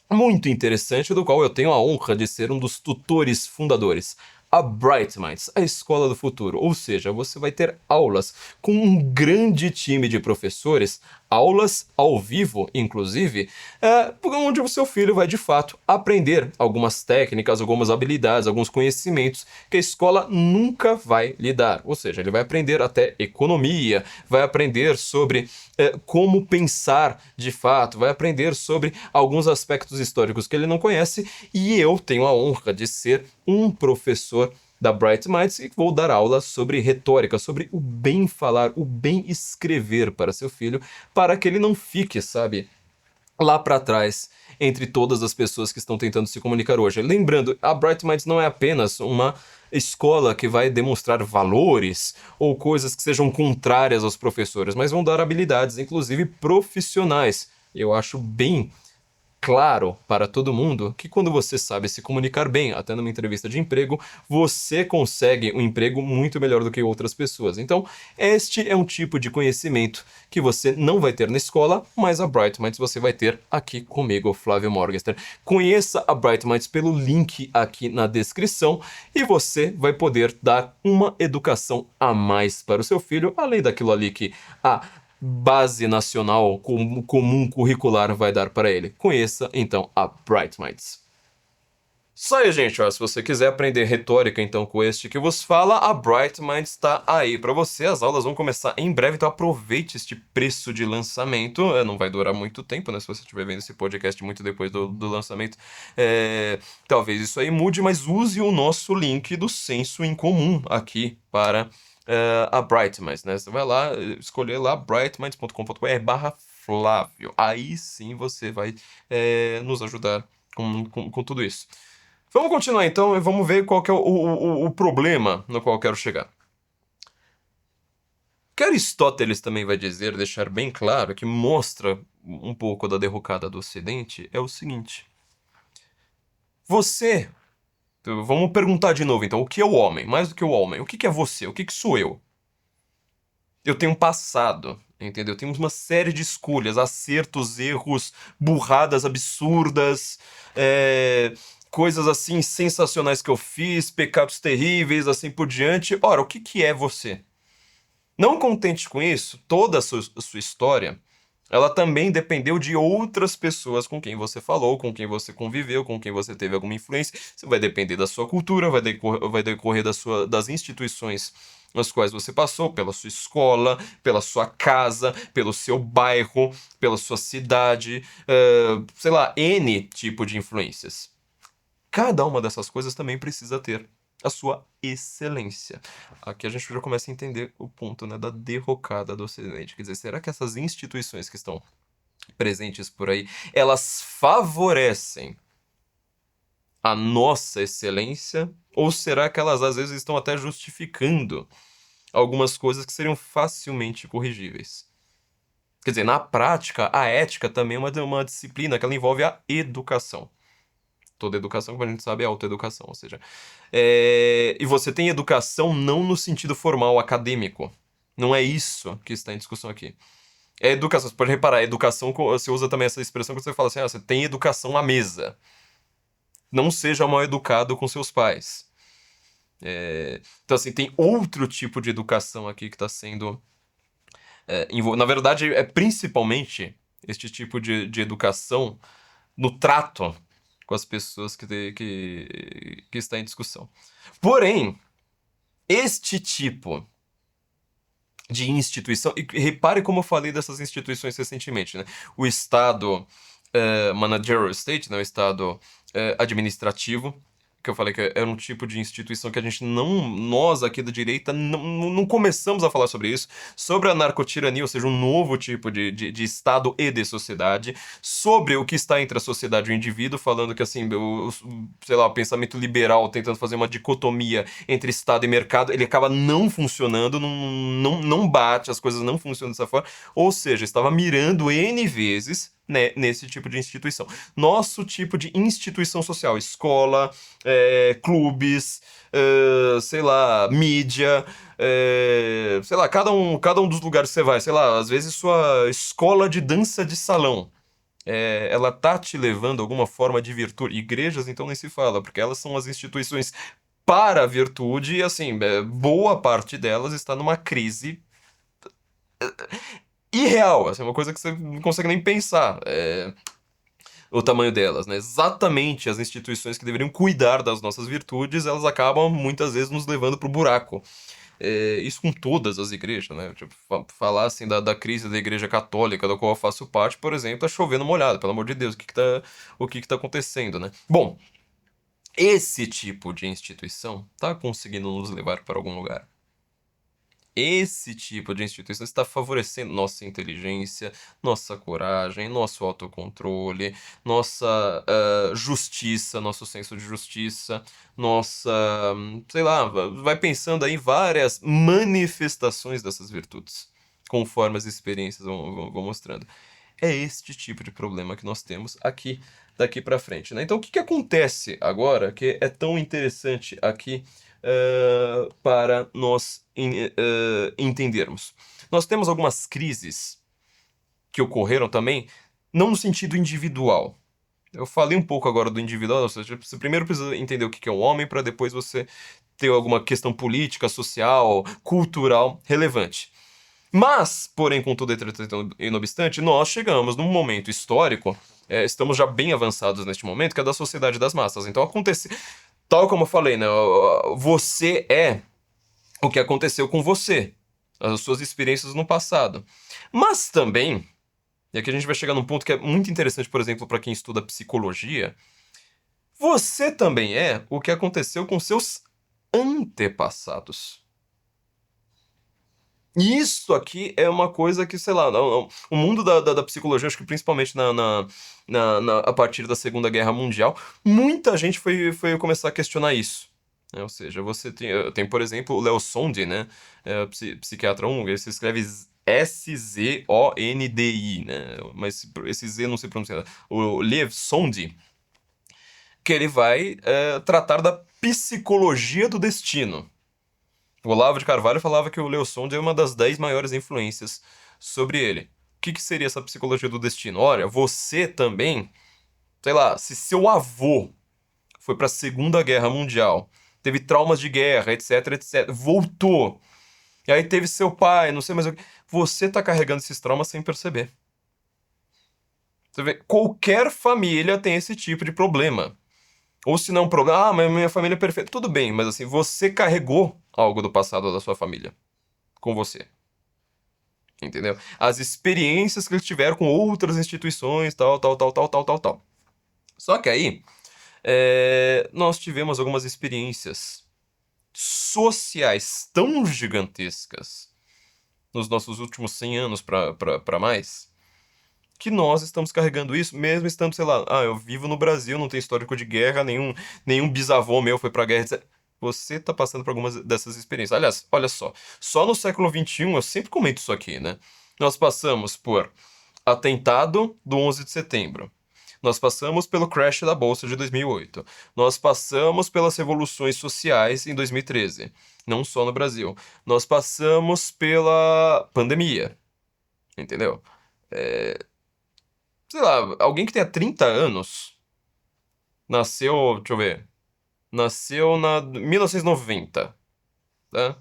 muito interessante, do qual eu tenho a honra de ser um dos tutores fundadores. A Bright Minds, a escola do futuro. Ou seja, você vai ter aulas com um grande time de professores, aulas ao vivo, inclusive, onde o seu filho vai de fato aprender algumas técnicas, algumas habilidades, alguns conhecimentos que a escola nunca vai lhe dar. Ou seja, ele vai aprender até economia, vai aprender sobre como pensar de fato, vai aprender sobre alguns aspectos históricos que ele não conhece, e eu tenho a honra de ser um professor da Bright Minds e vou dar aula sobre retórica, sobre o bem falar, o bem escrever para seu filho, para que ele não fique, sabe, lá para trás entre todas as pessoas que estão tentando se comunicar hoje. Lembrando, a Bright Minds não é apenas uma escola que vai demonstrar valores ou coisas que sejam contrárias aos professores, mas vão dar habilidades, inclusive profissionais. Eu acho bem claro para todo mundo que quando você sabe se comunicar bem, até numa entrevista de emprego, você consegue um emprego muito melhor do que outras pessoas. Então, este é um tipo de conhecimento que você não vai ter na escola, mas a Bright Minds você vai ter aqui comigo, Flávio Morgenstern. Conheça a Bright Minds pelo link aqui na descrição e você vai poder dar uma educação a mais para o seu filho, além daquilo ali que a base nacional comum curricular vai dar para ele. Conheça então a Bright Minds. Só aí, gente, ó, se você quiser aprender retórica então com este que vos fala, a Bright Minds está aí para você. As aulas vão começar em breve, então aproveite este preço de lançamento. Não vai durar muito tempo, né? Se você estiver vendo esse podcast muito depois do lançamento, talvez isso aí mude, mas use o nosso link do Senso em Comum aqui para a Bright Minds, né? Você vai lá, escolher lá brightminds.com.br/Flávio. Aí sim você vai nos ajudar com tudo isso. Vamos continuar então e vamos ver qual que é o problema no qual eu quero chegar. O que Aristóteles também vai dizer, deixar bem claro, que mostra um pouco da derrocada do Ocidente, é o seguinte. Vamos perguntar de novo, então, o que é o homem? Mais do que o homem, o que é você? O que sou eu? Eu tenho um passado, entendeu? Temos uma série de escolhas, acertos, erros, burradas absurdas, coisas assim sensacionais que eu fiz, pecados terríveis, assim por diante. Ora, o que que é você? Não contente com isso, toda a sua história, ela também dependeu de outras pessoas com quem você falou, com quem você conviveu, com quem você teve alguma influência. Isso vai depender da sua cultura, vai decorrer das instituições nas quais você passou, pela sua escola, pela sua casa, pelo seu bairro, pela sua cidade, sei lá, N tipo de influências. Cada uma dessas coisas também precisa ter a sua excelência. Aqui a gente já começa a entender o ponto, né, da derrocada do Ocidente. Quer dizer, será que essas instituições que estão presentes por aí, elas favorecem a nossa excelência? Ou será que elas às vezes estão até justificando algumas coisas que seriam facilmente corrigíveis? Quer dizer, na prática, a ética também é uma disciplina que ela envolve a educação. Toda educação, como a gente sabe, é autoeducação, ou seja... E você tem educação não no sentido formal, acadêmico. Não é isso que está em discussão aqui. É educação, você pode reparar, educação, você usa também essa expressão quando você fala assim, você tem educação à mesa. Não seja mal educado com seus pais. Então, assim, tem outro tipo de educação aqui que está sendo... Na verdade, é principalmente este tipo de educação no trato com as pessoas que está em discussão. Porém, este tipo de instituição... E repare como eu falei dessas instituições recentemente, né? O Estado managerial state, né? O Estado administrativo, que eu falei que era um tipo de instituição que a gente nós aqui da direita, não começamos a falar sobre isso, sobre a narcotirania, ou seja, um novo tipo de Estado e de sociedade, sobre o que está entre a sociedade e o indivíduo, falando que, assim, sei lá, o pensamento liberal tentando fazer uma dicotomia entre Estado e mercado, ele acaba não funcionando, não bate, as coisas não funcionam dessa forma, ou seja, estava mirando N vezes, né, nesse tipo de instituição. Nosso tipo de instituição social, escola, clubes, sei lá, mídia, sei lá, cada um dos lugares que você vai, sei lá, às vezes sua escola de dança de salão, ela tá te levando a alguma forma de virtude. Igrejas, então, nem se fala, porque elas são as instituições para a virtude e, assim, boa parte delas está numa crise irreal, assim, uma coisa que você não consegue nem pensar. O tamanho delas, né? Exatamente as instituições que deveriam cuidar das nossas virtudes, elas acabam muitas vezes nos levando pro buraco. Isso com todas as igrejas, né? Tipo, falar assim da crise da igreja católica, da qual eu faço parte, por exemplo, é chovendo molhado, pelo amor de Deus, o que que tá acontecendo, né? Bom, esse tipo de instituição tá conseguindo nos levar para algum lugar? Esse tipo de instituição está favorecendo nossa inteligência, nossa coragem, nosso autocontrole, nossa justiça, nosso senso de justiça, nossa, sei lá, vai pensando aí em várias manifestações dessas virtudes, conforme as experiências vão mostrando. É este tipo de problema que nós temos aqui, daqui para frente, né? Então, o que acontece agora que é tão interessante aqui para nós entendermos? Nós temos algumas crises que ocorreram também, não no sentido individual. Eu falei um pouco agora do individual, ou seja, você primeiro precisa entender o que é um homem para depois você ter alguma questão política, social, cultural relevante. Mas, porém, contudo, entretanto e não obstante, nós chegamos num momento histórico, estamos já bem avançados neste momento, que é da sociedade das massas. Então, tal como eu falei, né, você é o que aconteceu com você, as suas experiências no passado. Mas também, e aqui a gente vai chegar num ponto que é muito interessante, por exemplo, para quem estuda psicologia, você também é o que aconteceu com seus antepassados. E isso aqui é uma coisa que, sei lá, o mundo da psicologia, acho que principalmente a partir da Segunda Guerra Mundial, muita gente foi começar a questionar isso. Ou seja, você tem, por exemplo, o Leo Sondi, né? Psiquiatra húngaro, ele se escreve Szondi, né? Mas esse Z não se pronuncia. O Lev Sondi, que ele vai tratar da psicologia do destino. O Olavo de Carvalho falava que o Leo Sondi é uma das 10 maiores influências sobre ele. O que seria essa psicologia do destino? Olha, você também, sei lá, se seu avô foi para a Segunda Guerra Mundial, teve traumas de guerra, etc, etc, voltou, e aí teve seu pai, não sei mais o que, você tá carregando esses traumas sem perceber. Você vê, qualquer família tem esse tipo de problema. Ou se não é um problema, mas minha família é perfeita. Tudo bem, mas assim, você carregou algo do passado da sua família com você. Entendeu? As experiências que eles tiveram com outras instituições, tal, tal, tal, tal, tal, tal, tal. Só que aí, nós tivemos algumas experiências sociais tão gigantescas nos nossos últimos 100 anos para mais, que nós estamos carregando isso, mesmo estando, sei lá, eu vivo no Brasil, não tem histórico de guerra, nenhum bisavô meu foi pra guerra, etc. Você tá passando por algumas dessas experiências. Aliás, olha só no século XXI, eu sempre comento isso aqui, né? Nós passamos por atentado do 11 de setembro. Nós passamos pelo crash da Bolsa de 2008. Nós passamos pelas revoluções sociais em 2013. Não só no Brasil. Nós passamos pela pandemia. Entendeu? Sei lá, alguém que tenha 30 anos nasceu, deixa eu ver, nasceu na 1990, tá?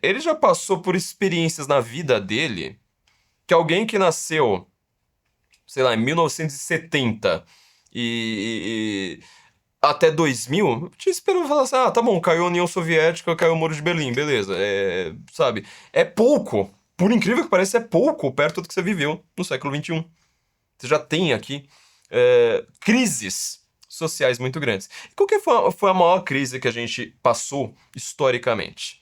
Ele já passou por experiências na vida dele que alguém que nasceu, sei lá, em 1970 e até 2000, te esperou falar assim, tá bom, caiu a União Soviética, caiu o Muro de Berlim, beleza, sabe? É pouco, por incrível que pareça, é pouco perto do que você viveu no século XXI. Você já tem aqui crises sociais muito grandes. E qual que foi a maior crise que a gente passou historicamente?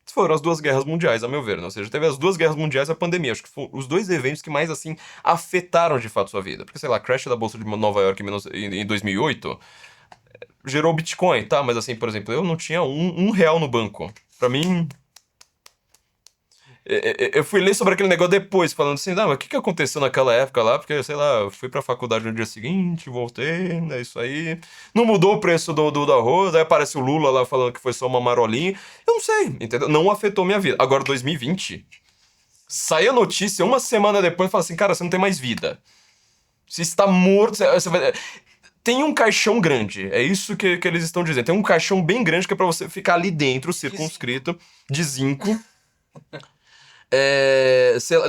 Foram as duas guerras mundiais, a meu ver, né? Ou seja, teve as duas guerras mundiais e a pandemia. Acho que foram os dois eventos que mais, assim, afetaram de fato sua vida. Porque, sei lá, crash da Bolsa de Nova York em 2008 gerou Bitcoin, tá? Mas, assim, por exemplo, eu não tinha um real no banco. Pra mim, eu fui ler sobre aquele negócio depois, falando assim, mas o que aconteceu naquela época lá? Porque, sei lá, eu fui pra faculdade no dia seguinte, voltei, é isso aí. Não mudou o preço do arroz, aí aparece o Lula lá falando que foi só uma marolinha. Eu não sei, entendeu? Não afetou minha vida. Agora, 2020, sai a notícia uma semana depois e fala assim, cara, você não tem mais vida. Você está morto, você vai... Tem um caixão grande, é isso que eles estão dizendo. Tem um caixão bem grande que é pra você ficar ali dentro, circunscrito, de zinco.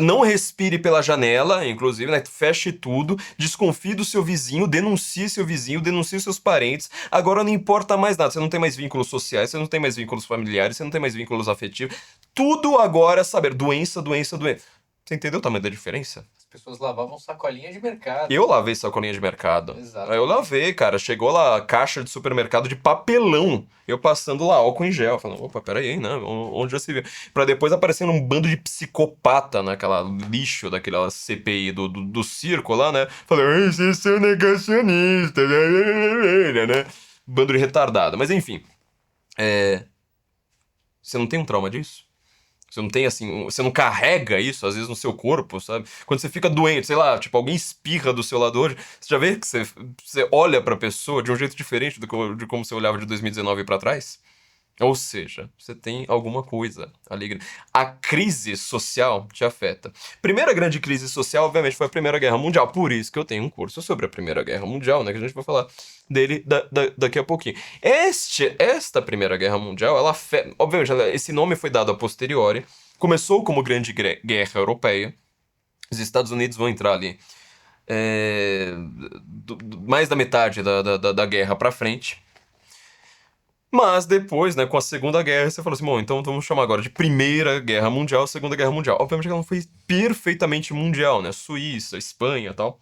Não respire pela janela, inclusive, né? Feche tudo, desconfie do seu vizinho, denuncie seu vizinho, denuncie seus parentes. Agora não importa mais nada, você não tem mais vínculos sociais, você não tem mais vínculos familiares, você não tem mais vínculos afetivos. Tudo agora é saber, doença, doença, doença. Você entendeu o tamanho da diferença? As pessoas lavavam sacolinha de mercado. Eu lavei sacolinha de mercado. Exato. Eu lavei, cara. Chegou lá a caixa de supermercado de papelão. Eu passando lá álcool em gel. Falando, opa, peraí, né? Onde já se viu? Pra depois aparecer um bando de psicopata naquela lixo daquela CPI do circo lá, né? Falando, vocês são negacionistas, né? Bando de retardado. Mas enfim. Você não tem um trauma disso? Você não tem, assim, você não carrega isso, às vezes, no seu corpo, sabe? Quando você fica doente, sei lá, tipo, alguém espirra do seu lado hoje, você já vê que você olha pra pessoa de um jeito diferente de como você olhava de 2019 pra trás? Ou seja, você tem alguma coisa ali. A crise social te afeta. Primeira grande crise social, obviamente, foi a Primeira Guerra Mundial. Por isso que eu tenho um curso sobre a Primeira Guerra Mundial, né? Que a gente vai falar dele daqui a pouquinho. Esta Primeira Guerra Mundial, ela afeta... Obviamente, esse nome foi dado a posteriori. Começou como Grande Guerra Europeia. Os Estados Unidos vão entrar ali mais da metade da guerra pra frente. Mas depois, né, com a Segunda Guerra, você falou assim, bom, então vamos chamar agora de Primeira Guerra Mundial, Segunda Guerra Mundial. Obviamente ela não foi perfeitamente mundial, né? Suíça, Espanha e tal,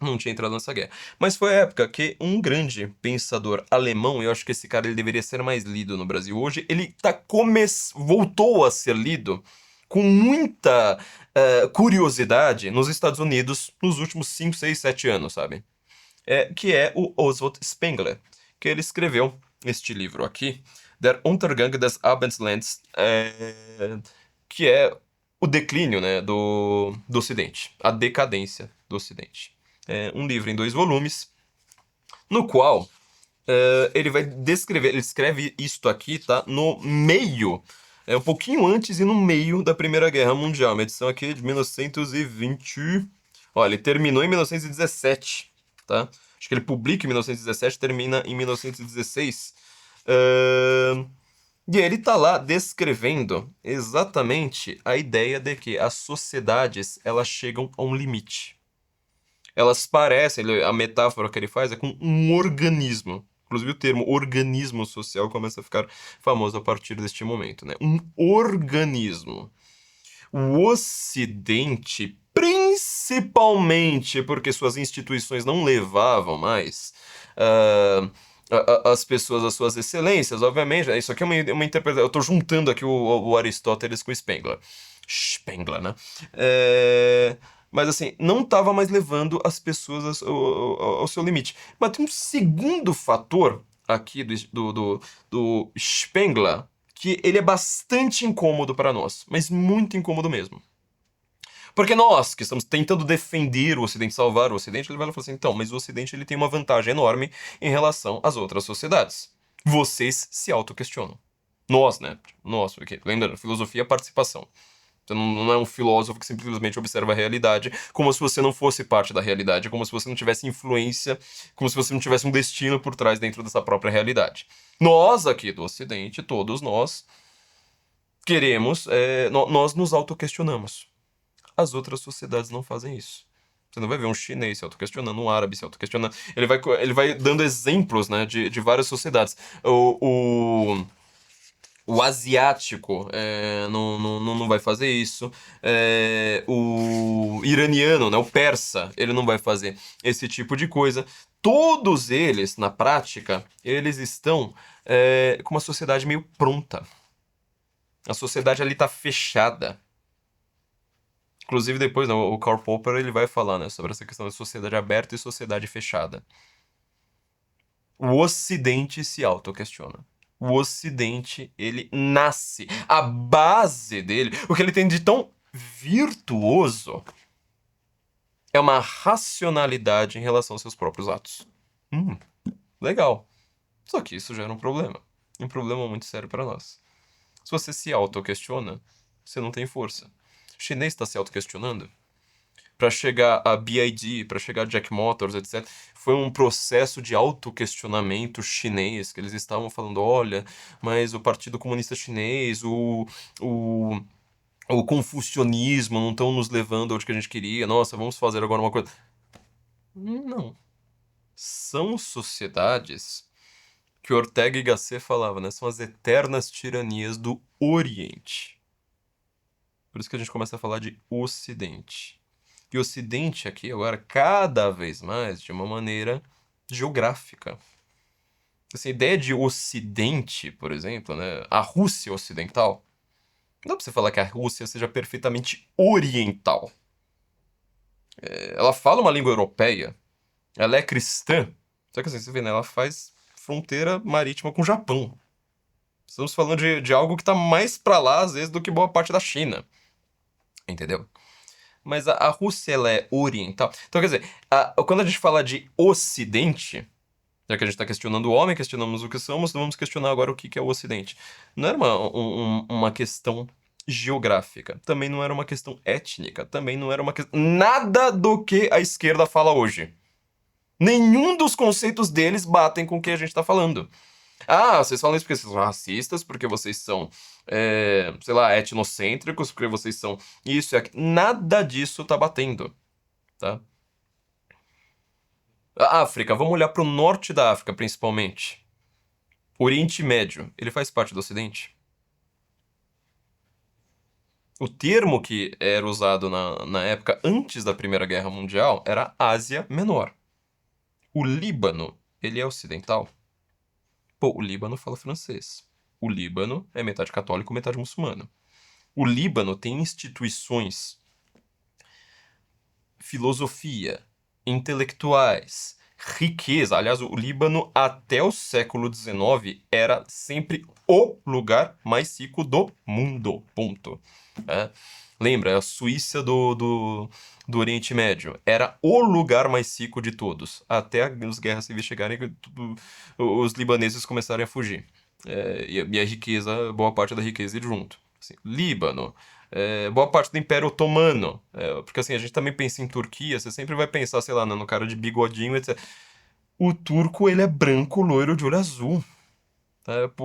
não tinha entrado nessa guerra. Mas foi a época que um grande pensador alemão, eu acho que esse cara ele deveria ser mais lido no Brasil hoje, ele voltou a ser lido com muita curiosidade nos Estados Unidos nos últimos 5, 6, 7 anos, sabe? Que é o Oswald Spengler, que ele escreveu este livro aqui, Der Untergang des Abendlands, que é o declínio, né, do Ocidente, a decadência do Ocidente. É um livro em 2 volumes, no qual ele vai descrever, ele escreve isto aqui, tá, no meio É um pouquinho antes e no meio da Primeira Guerra Mundial. Uma edição aqui de 1920. Olha, ele terminou em 1917, tá? Acho que ele publica em 1917, termina em 1916. E ele tá lá descrevendo exatamente a ideia de que as sociedades, elas chegam a um limite. Elas parecem, a metáfora que ele faz é com um organismo. Inclusive o termo organismo social começa a ficar famoso a partir deste momento, né? Um organismo. O Ocidente, principalmente porque suas instituições não levavam mais as pessoas às suas excelências, obviamente. Isso aqui é uma interpretação. Eu estou juntando aqui o Aristóteles com o Spengler. Spengler, né? Mas assim, não estava mais levando as pessoas ao seu limite. Mas tem um segundo fator aqui do Spengler, que ele é bastante incômodo para nós, mas muito incômodo mesmo. Porque nós, que estamos tentando defender o Ocidente, salvar o Ocidente, ele vai falar assim, então, mas o Ocidente ele tem uma vantagem enorme em relação às outras sociedades. Vocês se autoquestionam. Nós, né? Nós, porque, lembrando, filosofia é participação. Você não é um filósofo que simplesmente observa a realidade como se você não fosse parte da realidade, como se você não tivesse influência, como se você não tivesse um destino por trás dentro dessa própria realidade. Nós aqui do Ocidente, todos nós, queremos, nós nos autoquestionamos. As outras sociedades não fazem isso. Você não vai ver um chinês se autoquestionando, um árabe se autoquestionando. Ele vai dando exemplos, né, de várias sociedades. O asiático não vai fazer isso. O iraniano, né, o persa, ele não vai fazer esse tipo de coisa. Todos eles, na prática, eles estão com uma sociedade meio pronta. A sociedade ali está fechada. Inclusive depois, né, o Karl Popper ele vai falar, né, sobre essa questão da sociedade aberta e sociedade fechada. O Ocidente se autoquestiona. O Ocidente, ele nasce. A base dele, o que ele tem de tão virtuoso, é uma racionalidade em relação aos seus próprios atos. Legal. Só que isso gera um problema. Um problema muito sério para nós. Se você se autoquestiona, você não tem força. O chinês está se autoquestionando. Para chegar a BYD, para chegar a Jack Motors, etc., foi um processo de autoquestionamento chinês, que eles estavam falando, olha, mas o Partido Comunista Chinês, o confucionismo não estão nos levando ao que a gente queria, nossa, vamos fazer agora uma coisa. Não. São sociedades que Ortega y Gasset falava, né? São as eternas tiranias do Oriente. Por isso que a gente começa a falar de Ocidente. E o Ocidente aqui agora, cada vez mais, de uma maneira geográfica. Essa ideia de Ocidente, por exemplo, né? A Rússia ocidental, não dá pra você falar que a Rússia seja perfeitamente oriental. Ela fala uma língua europeia, ela é cristã, só que assim, você vê, né? Ela faz fronteira marítima com o Japão. Estamos falando de algo que está mais para lá, às vezes, do que boa parte da China. Entendeu? Mas a Rússia, ela é oriental. Então, quer dizer, quando a gente fala de Ocidente, já que a gente está questionando o homem, questionamos o que somos, vamos questionar agora o que é o Ocidente. Não era uma questão geográfica, também não era uma questão étnica, também não era uma questão... Nada do que a esquerda fala hoje. Nenhum dos conceitos deles batem com o que a gente está falando. Vocês falam isso porque vocês são racistas, porque vocês são, sei lá, etnocêntricos, porque vocês são isso e aquilo. Nada disso tá batendo, tá? A África, vamos olhar para o norte da África, principalmente. Oriente Médio, ele faz parte do Ocidente? O termo que era usado na época antes da Primeira Guerra Mundial era Ásia Menor. O Líbano, ele é ocidental? Pô, o Líbano fala francês. O Líbano é metade católico, metade muçulmano. O Líbano tem instituições, filosofia, intelectuais, riqueza. Aliás, o Líbano, até o século XIX, era sempre o lugar mais rico do mundo. Ponto. Lembra, a Suíça do Oriente Médio era o lugar mais rico de todos, até as guerras civis chegarem e os libaneses começarem a fugir. e a riqueza, boa parte da riqueza ir junto. Assim, Líbano, boa parte do Império Otomano. Porque assim, a gente também pensa em Turquia, você sempre vai pensar, sei lá, no cara de bigodinho, etc. O turco, ele é branco, loiro, de olho azul.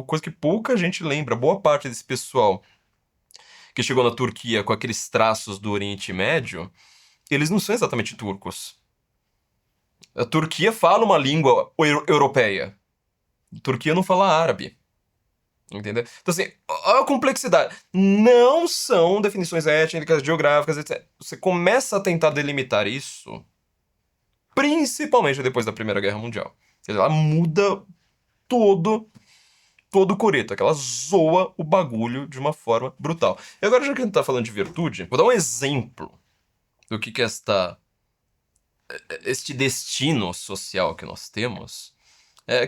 Coisa que pouca gente lembra. Boa parte desse pessoal que chegou na Turquia com aqueles traços do Oriente Médio, eles não são exatamente turcos. A Turquia fala uma língua europeia. A Turquia não fala árabe. Entendeu? Então, assim, olha a complexidade. Não são definições étnicas, geográficas, etc. Você começa a tentar delimitar isso, principalmente depois da Primeira Guerra Mundial. Quer dizer, ela muda todo o coreto, que ela zoa o bagulho de uma forma brutal. E agora, já que a gente tá falando de virtude, vou dar um exemplo do que é este destino social que nós temos,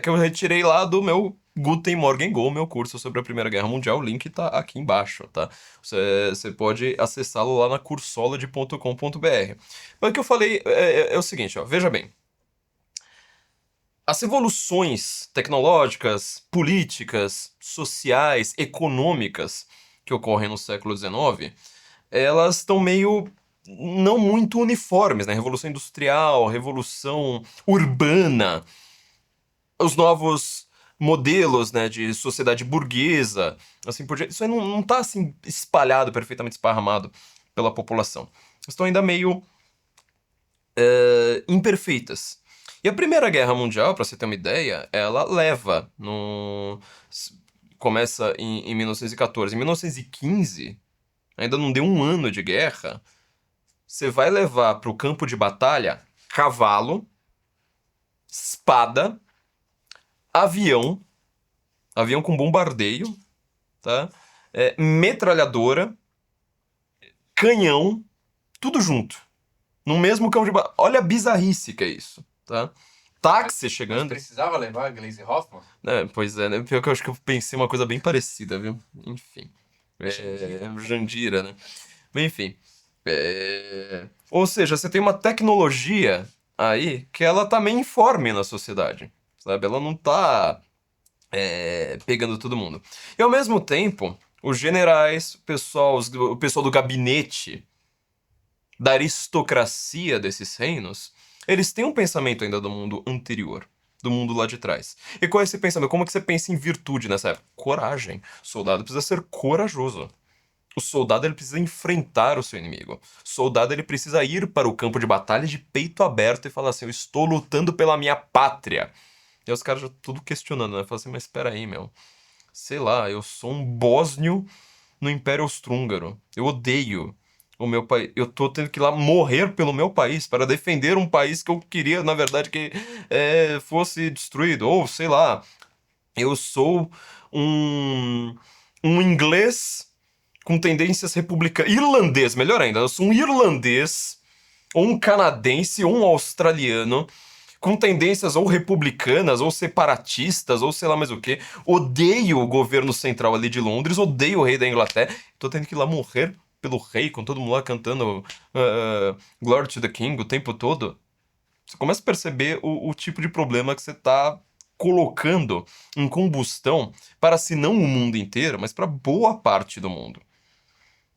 que eu retirei lá do meu Guten Morgen Go, meu curso sobre a Primeira Guerra Mundial. O link tá aqui embaixo, tá? Você pode acessá-lo lá na cursolid.com.br. Mas o que eu falei é o seguinte, ó, veja bem. As evoluções tecnológicas, políticas, sociais, econômicas que ocorrem no século XIX, elas estão meio não muito uniformes, né? Revolução Industrial, Revolução Urbana, os novos modelos, né, de sociedade burguesa, assim por diante. Isso aí não tá assim espalhado, perfeitamente esparramado pela população. Estão ainda meio imperfeitas. E a Primeira Guerra Mundial, para você ter uma ideia, ela leva no... Começa em 1914. Em 1915, ainda não deu um ano de guerra, você vai levar para o campo de batalha cavalo, espada, avião com bombardeio, tá? Metralhadora, canhão, tudo junto. No mesmo campo de batalha. Olha a bizarrice que é isso, tá? Táxi chegando. Mas precisava levar a Glaze Hoffman? Pois é, né? Pior que eu acho que eu pensei uma coisa bem parecida, viu? Enfim. Jandira, né? Mas enfim. Ou seja, você tem uma tecnologia aí que ela tá meio informe na sociedade, sabe? Ela não tá pegando todo mundo. E ao mesmo tempo, os generais, o pessoal do gabinete da aristocracia desses reinos, eles têm um pensamento ainda do mundo anterior, do mundo lá de trás. E qual é esse pensamento? Como é que você pensa em virtude nessa época? Coragem. O soldado precisa ser corajoso. O soldado ele precisa enfrentar o seu inimigo. O soldado ele precisa ir para o campo de batalha de peito aberto e falar assim, eu estou lutando pela minha pátria. E aí os caras já tudo questionando, né? Falam assim, mas espera aí, meu. Sei lá, eu sou um bósnio no Império Austro-Húngaro. Eu odeio o meu país. Eu tô tendo que ir lá morrer pelo meu país para defender um país que eu queria, na verdade, que fosse destruído. Ou, sei lá, eu sou um inglês com tendências republicanas. Irlandês, melhor ainda. Eu sou um irlandês, ou um canadense, ou um australiano com tendências ou republicanas, ou separatistas, ou sei lá mais o que. Odeio o governo central ali de Londres, odeio o rei da Inglaterra. Tô tendo que ir lá morrer pelo rei, com todo mundo lá cantando Glory to the King o tempo todo. Você começa a perceber o tipo de problema que você tá colocando em combustão para, se não o mundo inteiro, mas para boa parte do mundo.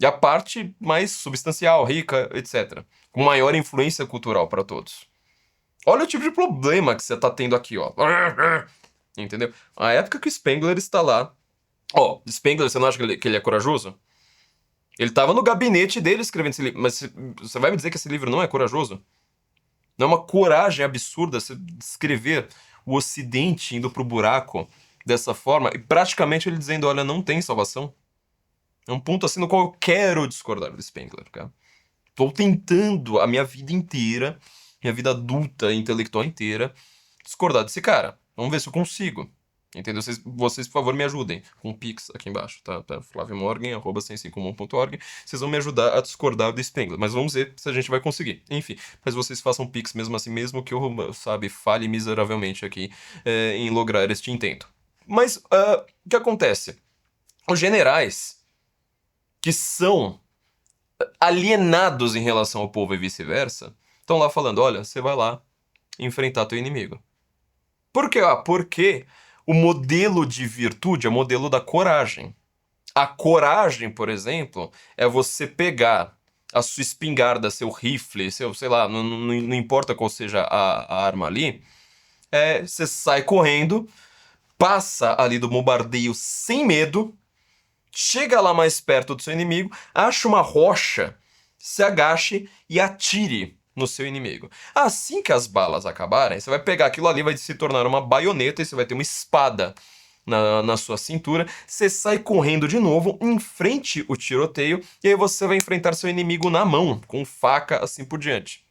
E a parte mais substancial, rica, etc. Com maior influência cultural para todos. Olha o tipo de problema que você tá tendo aqui, ó. Entendeu? A época que o Spengler está lá. Ó, Spengler, você não acha que ele é corajoso? Ele tava no gabinete dele escrevendo esse livro. Mas você vai me dizer que esse livro não é corajoso? Não é uma coragem absurda você descrever o Ocidente indo pro buraco dessa forma e praticamente ele dizendo, olha, não tem salvação? É um ponto assim no qual eu quero discordar do Spengler, cara. Tô tentando a minha vida inteira, minha vida adulta, intelectual inteira, discordar desse cara. Vamos ver se eu consigo. Entendeu? Vocês, por favor, me ajudem com o Pix aqui embaixo, tá? flaviomorgan@sensincomum.org. Vocês vão me ajudar a discordar do Spengler, mas vamos ver se a gente vai conseguir. Enfim, mas vocês façam Pix mesmo assim, mesmo que eu, sabe, falhe miseravelmente aqui em lograr este intento. Mas o que acontece? Os generais que são alienados em relação ao povo e vice-versa, estão lá falando, olha, você vai lá enfrentar teu inimigo. Por quê? Porque O modelo de virtude é o modelo da coragem. A coragem, por exemplo, é você pegar a sua espingarda, seu rifle, seu, sei lá, não importa qual seja a arma ali, você sai correndo, passa ali do bombardeio sem medo, chega lá mais perto do seu inimigo, acha uma rocha, se agache e atire no seu inimigo. Assim que as balas acabarem, você vai pegar aquilo ali, vai se tornar uma baioneta e você vai ter uma espada na sua cintura. Você sai correndo de novo, enfrente o tiroteio e aí você vai enfrentar seu inimigo na mão, com faca, assim por diante.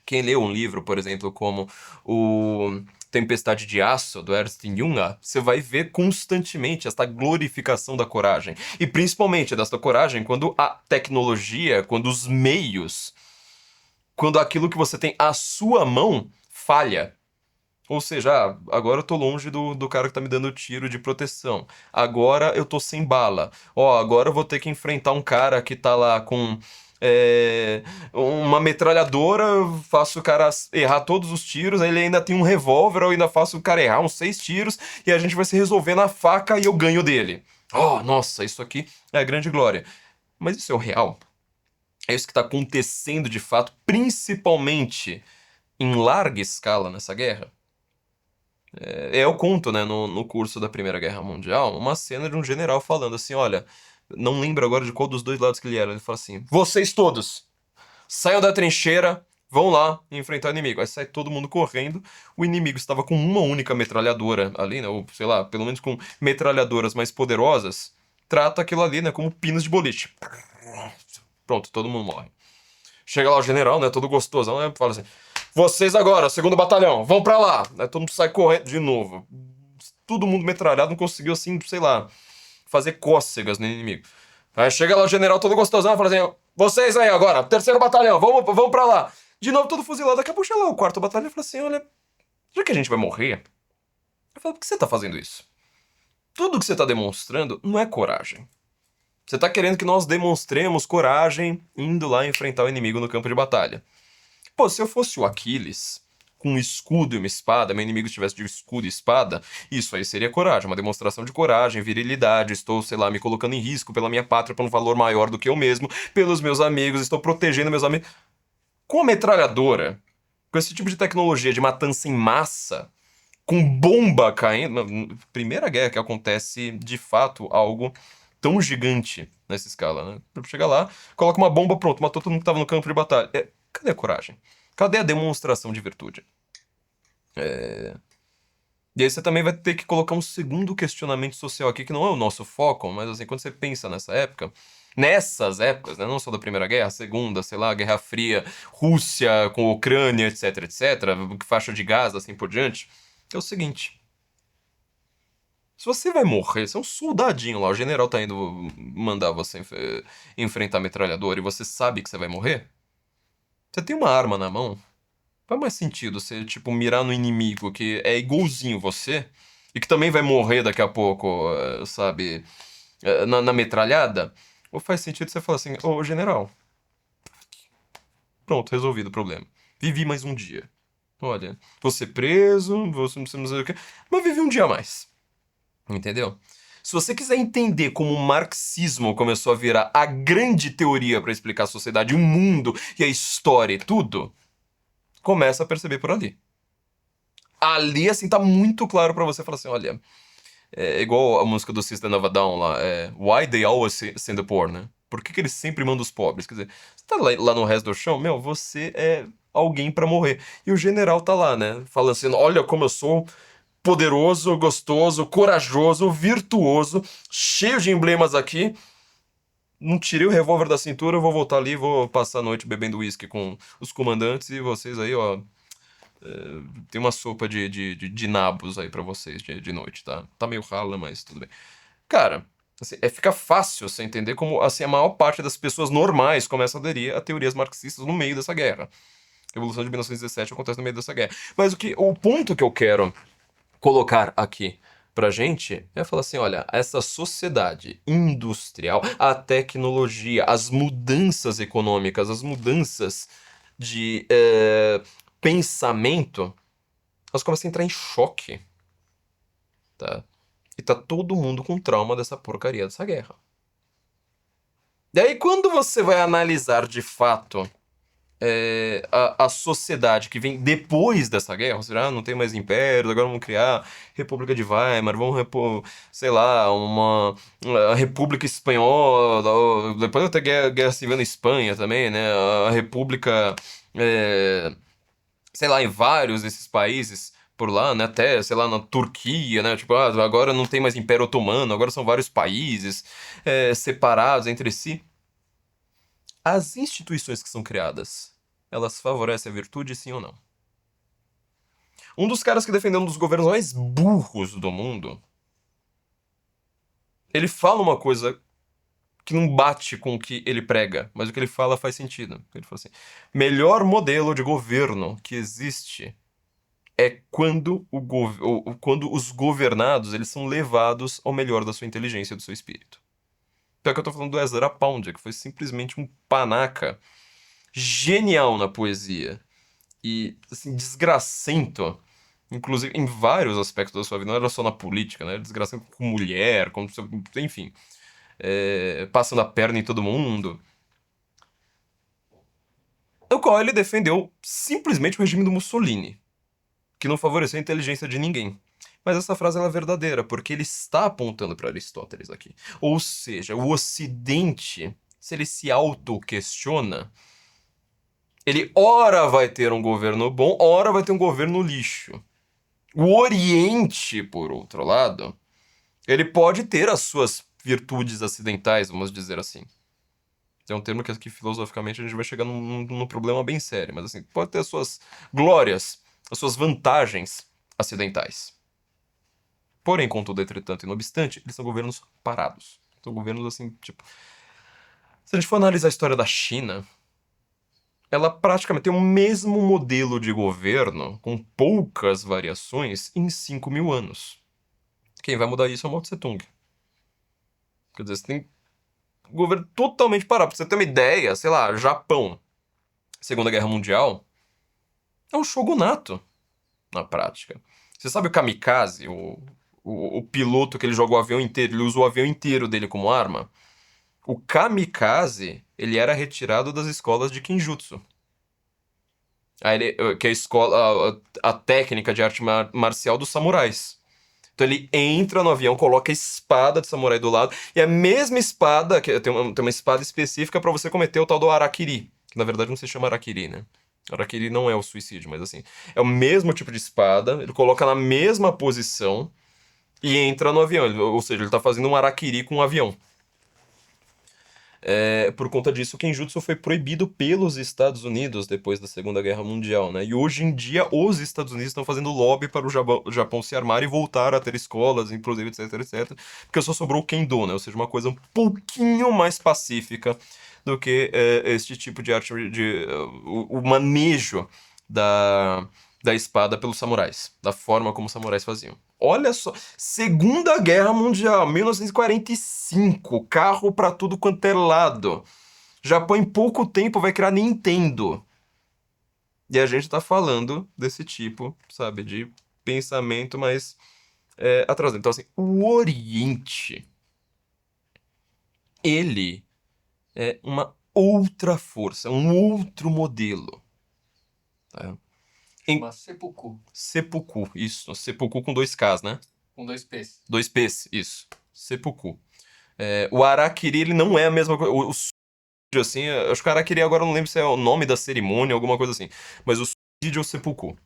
Quem leu um livro, por exemplo, como o Tempestade de Aço, do Ernst Junger, você vai ver constantemente esta glorificação da coragem. E principalmente desta coragem quando a tecnologia, quando os meios, quando aquilo que você tem à sua mão falha. Ou seja, agora eu tô longe do cara que tá me dando tiro de proteção. Agora eu tô sem bala. Agora eu vou ter que enfrentar um cara que tá lá com uma metralhadora, faço o cara errar todos os tiros, aí ele ainda tem um revólver, eu ainda faço o cara errar uns 6 tiros, e a gente vai se resolver na faca e eu ganho dele. Nossa, isso aqui é a grande glória. Mas isso é o real? É isso que tá acontecendo de fato, principalmente em larga escala nessa guerra? Eu conto, né, no curso da Primeira Guerra Mundial, uma cena de um general falando assim, olha, não lembro agora de qual dos dois lados que ele era, ele fala assim, vocês todos, saiam da trincheira, vão lá enfrentar o inimigo. Aí sai todo mundo correndo, o inimigo estava com uma única metralhadora ali, né, ou sei lá, pelo menos com metralhadoras mais poderosas, trata aquilo ali, né, como pinos de boliche. Pronto, todo mundo morre. Chega lá o general, né, todo gostosão, né, fala assim, vocês agora, segundo batalhão, vão pra lá. Aí todo mundo sai correndo de novo. Todo mundo metralhado, não conseguiu, assim, sei lá, fazer cócegas no inimigo. Aí chega lá o general todo gostosão e fala assim, vocês aí agora, terceiro batalhão, vamos pra lá. De novo todo fuzilado, daqui a pouco chega lá o quarto batalhão e fala assim, olha, já que a gente vai morrer, eu falo, por que você tá fazendo isso? Tudo que você tá demonstrando não é coragem. Você tá querendo que nós demonstremos coragem indo lá enfrentar o inimigo no campo de batalha. Pô, se eu fosse o Aquiles, com um escudo e uma espada, meu inimigo estivesse de escudo e espada, isso aí seria coragem, uma demonstração de coragem, virilidade, estou, sei lá, me colocando em risco pela minha pátria, por um valor maior do que eu mesmo, pelos meus amigos, estou protegendo meus amigos. Com a metralhadora, com esse tipo de tecnologia de matança em massa, com bomba caindo, Primeira Guerra que acontece, de fato, algo tão gigante nessa escala, né? Chega lá, coloca uma bomba, pronto, matou todo mundo que estava no campo de batalha. Cadê a coragem? Cadê a demonstração de virtude? E aí você também vai ter que colocar um segundo questionamento social aqui, que não é o nosso foco, mas assim, quando você pensa nessas épocas, né, não só da Primeira Guerra, a Segunda, sei lá, Guerra Fria, Rússia com Ucrânia, etc, etc, faixa de Gaza, assim por diante, é o seguinte. Se você vai morrer, você é um soldadinho lá, o general tá indo mandar você enfrentar a metralhadora e você sabe que você vai morrer, você tem uma arma na mão, faz mais sentido você, tipo, mirar no inimigo que é igualzinho você e que também vai morrer daqui a pouco, sabe, na metralhada? Ou faz sentido você falar assim, ô general, pronto, resolvido o problema. Vivi mais um dia. Olha, vou ser preso, vou não sei o quê, mas vivi um dia a mais. Entendeu? Se você quiser entender como o marxismo começou a virar a grande teoria para explicar a sociedade, o mundo e a história e tudo, começa a perceber por ali. Ali, assim, tá muito claro pra você falar assim, olha, é igual a música do System of a Down lá, Why They Always Send the Poor, né? Por que eles sempre mandam os pobres? Quer dizer, você tá lá no resto do chão, você é alguém pra morrer. E o general tá lá, né? Falando assim, olha como eu sou poderoso, gostoso, corajoso, virtuoso, cheio de emblemas aqui. Não tirei o revólver da cintura, eu vou voltar ali, vou passar a noite bebendo uísque com os comandantes e vocês aí, ó. Tem uma sopa de nabos aí pra vocês de noite, tá? Tá meio rala, mas tudo bem. Cara, assim, fica fácil você entender como assim, a maior parte das pessoas normais começa a aderir a teorias marxistas no meio dessa guerra. A Revolução de 1917 acontece no meio dessa guerra. Mas o ponto que eu quero colocar aqui pra gente é falar assim, olha, essa sociedade industrial, a tecnologia, as mudanças econômicas, as mudanças de pensamento, elas começam a entrar em choque. tá? E tá todo mundo com trauma dessa porcaria dessa guerra. E aí, quando você vai analisar de fato a sociedade que vem depois dessa guerra, ou seja, não tem mais impérios, agora vamos criar República de Weimar, vamos repor, sei lá, uma República Espanhola, depois até Guerra Civil na Espanha também, né? A República, sei lá, em vários desses países por lá, né? Até, sei lá, na Turquia, né? Tipo, agora não tem mais Império Otomano, agora são vários países separados entre si. As instituições que são criadas, elas favorecem a virtude, sim ou não? Um dos caras que defendeu um dos governos mais burros do mundo, ele fala uma coisa que não bate com o que ele prega, mas o que ele fala faz sentido. Ele fala assim: melhor modelo de governo que existe é quando, quando os governados eles são levados ao melhor da sua inteligência e do seu espírito. Pior que eu tô falando do Ezra Pound, que foi simplesmente um panaca genial na poesia. E, assim, desgracento, inclusive em vários aspectos da sua vida, não era só na política, né? Desgracento com mulher, com, enfim, passando a perna em todo mundo. O qual ele defendeu simplesmente o regime do Mussolini, que não favoreceu a inteligência de ninguém. Mas essa frase ela é verdadeira, porque ele está apontando para Aristóteles aqui. Ou seja, o Ocidente, se ele se auto-questiona, ele ora vai ter um governo bom, ora vai ter um governo lixo. O Oriente, por outro lado, ele pode ter as suas virtudes acidentais, vamos dizer assim. É um termo que aqui filosoficamente a gente vai chegar num problema bem sério, mas assim, pode ter as suas glórias, as suas vantagens acidentais. Porém, contudo, entretanto e não obstante, eles são governos parados. São governos assim, tipo... Se a gente for analisar a história da China, ela praticamente tem o mesmo modelo de governo, com poucas variações, em 5.000 anos. Quem vai mudar isso é o Mao Tse Tung. Quer dizer, você tem um governo totalmente parado. Pra você ter uma ideia, sei lá, Japão, Segunda Guerra Mundial, é um shogunato, na prática. Você sabe o kamikaze, o piloto que ele joga o avião inteiro, ele usa o avião inteiro dele como arma? O kamikaze, ele era retirado das escolas de Kinjutsu. Que é a escola, a técnica de arte marcial dos samurais. Então ele entra no avião, coloca a espada de samurai do lado, e a mesma espada, que tem uma espada específica para você cometer o tal do harakiri, que na verdade não se chama harakiri, né? Harakiri não é o suicídio, mas assim, é o mesmo tipo de espada, ele coloca na mesma posição e entra no avião, ou seja, ele tá fazendo um harakiri com um avião. Por conta disso, o Kenjutsu foi proibido pelos Estados Unidos depois da Segunda Guerra Mundial, né? E hoje em dia, os Estados Unidos estão fazendo lobby para o Japão se armar e voltar a ter escolas, inclusive, etc, etc. Porque só sobrou o Kendo, né? Ou seja, uma coisa um pouquinho mais pacífica do que este tipo de arte, o manejo da espada pelos samurais, da forma como os samurais faziam. Olha só, Segunda Guerra Mundial, 1945, carro pra tudo quanto é lado. Japão em pouco tempo vai criar Nintendo. E a gente tá falando desse tipo, sabe, de pensamento mais atrasado. Então, assim, o Oriente, ele é uma outra força, um outro modelo. Tá? Uma seppuku. Seppuku, isso. Seppuku com 2 Ks, né? Com 2 P's. 2 P's, isso. Seppuku. O Harakiri, ele não é a mesma coisa. O suicídio, assim, acho que o Harakiri agora eu não lembro se é o nome da cerimônia, alguma coisa assim. Mas o suicídio é o Seppuku.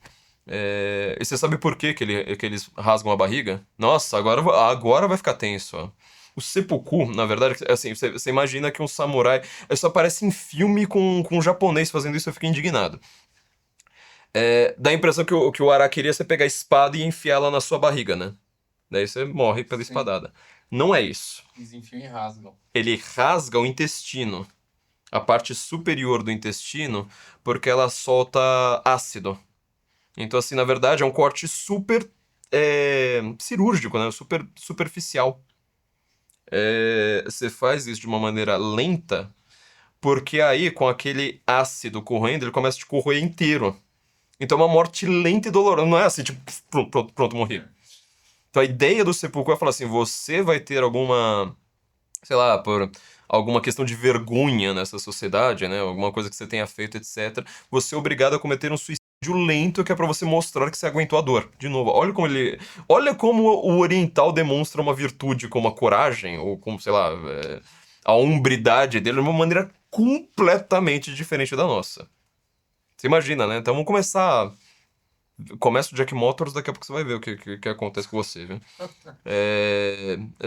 E você sabe por que eles rasgam a barriga? Nossa, agora vai ficar tenso, ó. O seppuku, na verdade, assim, você imagina que um samurai... Isso aparece em filme com um japonês fazendo isso, eu fico indignado. Dá a impressão que o harakiri é você pegar a espada e enfiar ela na sua barriga, né? Daí você morre pela espadada. Não é isso. Eles enfiam e rasgam. Ele rasga o intestino, a parte superior do intestino, porque ela solta ácido. Então, assim, na verdade, é um corte super cirúrgico, né? Super superficial. Você faz isso de uma maneira lenta, porque aí, com aquele ácido corroendo, ele começa a te corroer inteiro. Então é uma morte lenta e dolorosa. Não é assim, tipo, pronto, morri. Então a ideia do seppuku é falar assim, você vai ter alguma, sei lá, por alguma questão de vergonha nessa sociedade, né? Alguma coisa que você tenha feito, etc. Você é obrigado a cometer um suicídio lento que é pra você mostrar que você aguentou a dor. De novo, olha como o oriental demonstra uma virtude como a coragem, ou como, sei lá, a hombridade dele de uma maneira completamente diferente da nossa. Você imagina, né? Então vamos começar. Começa o Jack Motors, daqui a pouco você vai ver o que acontece com você, viu?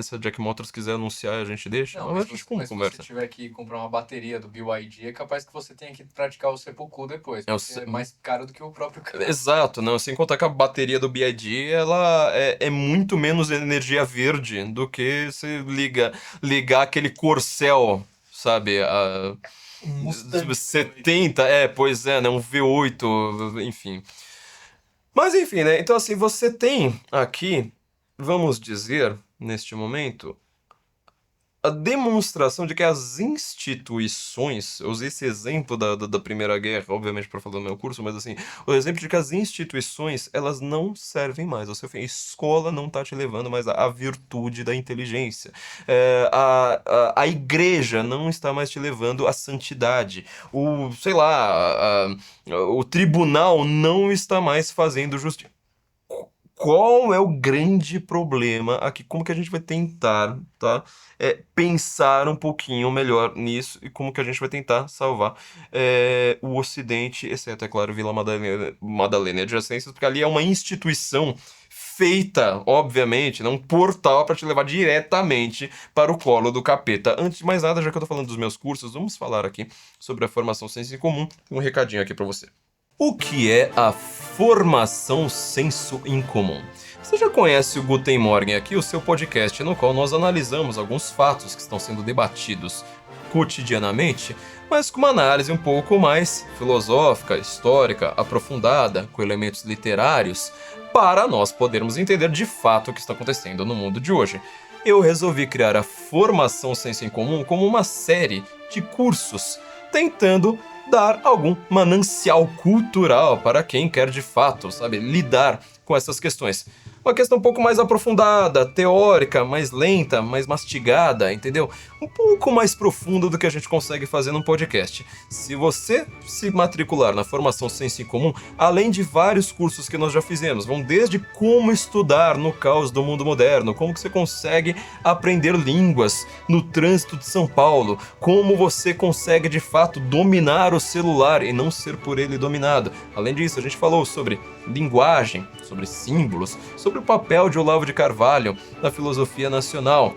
Se a Jack Motors quiser anunciar, a gente deixa. Não, Mas mas, a gente mas se conversa. você tiver que comprar uma bateria do BYD, é capaz que você tenha que praticar o seppuku depois, porque é mais caro do que o próprio carro. Exato, não, sem contar que a bateria do BYD, ela é muito menos energia verde do que você ligar aquele Corcel, sabe? Mustang 70, pois é, né? Um V8, enfim. Mas enfim, né? Então assim, você tem aqui, vamos dizer, neste momento, a demonstração de que as instituições, eu usei esse exemplo da Primeira Guerra, obviamente para falar do meu curso, mas assim, o exemplo de que as instituições, elas não servem mais ao seu fim. A escola não tá te levando mais à virtude da inteligência. A igreja não está mais te levando à santidade. Sei lá, o tribunal não está mais fazendo justiça. Qual é o grande problema aqui? Como que a gente vai tentar, tá? Pensar um pouquinho melhor nisso e como que a gente vai tentar salvar o Ocidente, exceto, é claro, Vila Madalena e adjacências, porque ali é uma instituição feita, obviamente, né, um portal para te levar diretamente para o colo do capeta. Antes de mais nada, já que eu tô falando dos meus cursos, vamos falar aqui sobre a formação senso em comum. Um recadinho aqui para você. O que é a formação senso em comum? Você já conhece o Guten Morgen aqui, o seu podcast no qual nós analisamos alguns fatos que estão sendo debatidos cotidianamente, mas com uma análise um pouco mais filosófica, histórica, aprofundada, com elementos literários, para nós podermos entender de fato o que está acontecendo no mundo de hoje. Eu resolvi criar a Formação Senso em Comum como uma série de cursos, tentando dar algum manancial cultural para quem quer de fato, sabe, lidar com essas questões. Uma questão um pouco mais aprofundada, teórica, mais lenta, mais mastigada, entendeu? Um pouco mais profunda do que a gente consegue fazer num podcast. Se você se matricular na Formação Senso em Comum, além de vários cursos que nós já fizemos, vão desde como estudar no caos do mundo moderno, como que você consegue aprender línguas no trânsito de São Paulo, como você consegue de fato dominar o celular e não ser por ele dominado. Além disso, a gente falou sobre linguagem, sobre símbolos, sobre o papel de Olavo de Carvalho na filosofia nacional,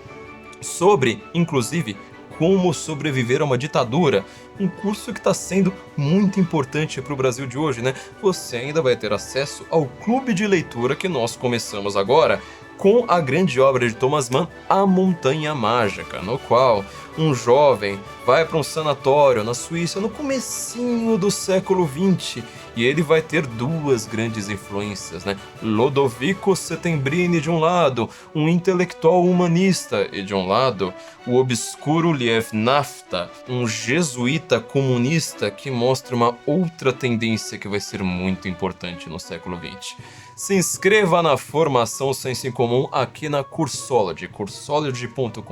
sobre, inclusive, como sobreviver a uma ditadura, um curso que está sendo muito importante para o Brasil de hoje, né? Você ainda vai ter acesso ao clube de leitura que nós começamos agora, com a grande obra de Thomas Mann, A Montanha Mágica, no qual um jovem vai para um sanatório na Suíça no comecinho do século XX e ele vai ter duas grandes influências, né? Lodovico Settembrini de um lado, um intelectual humanista, e de um lado, o obscuro Liev Nafta, um jesuíta comunista que mostra uma outra tendência que vai ser muito importante no século XX. Se inscreva na Formação Senso em Comum aqui na Cursology, cursology.com.br,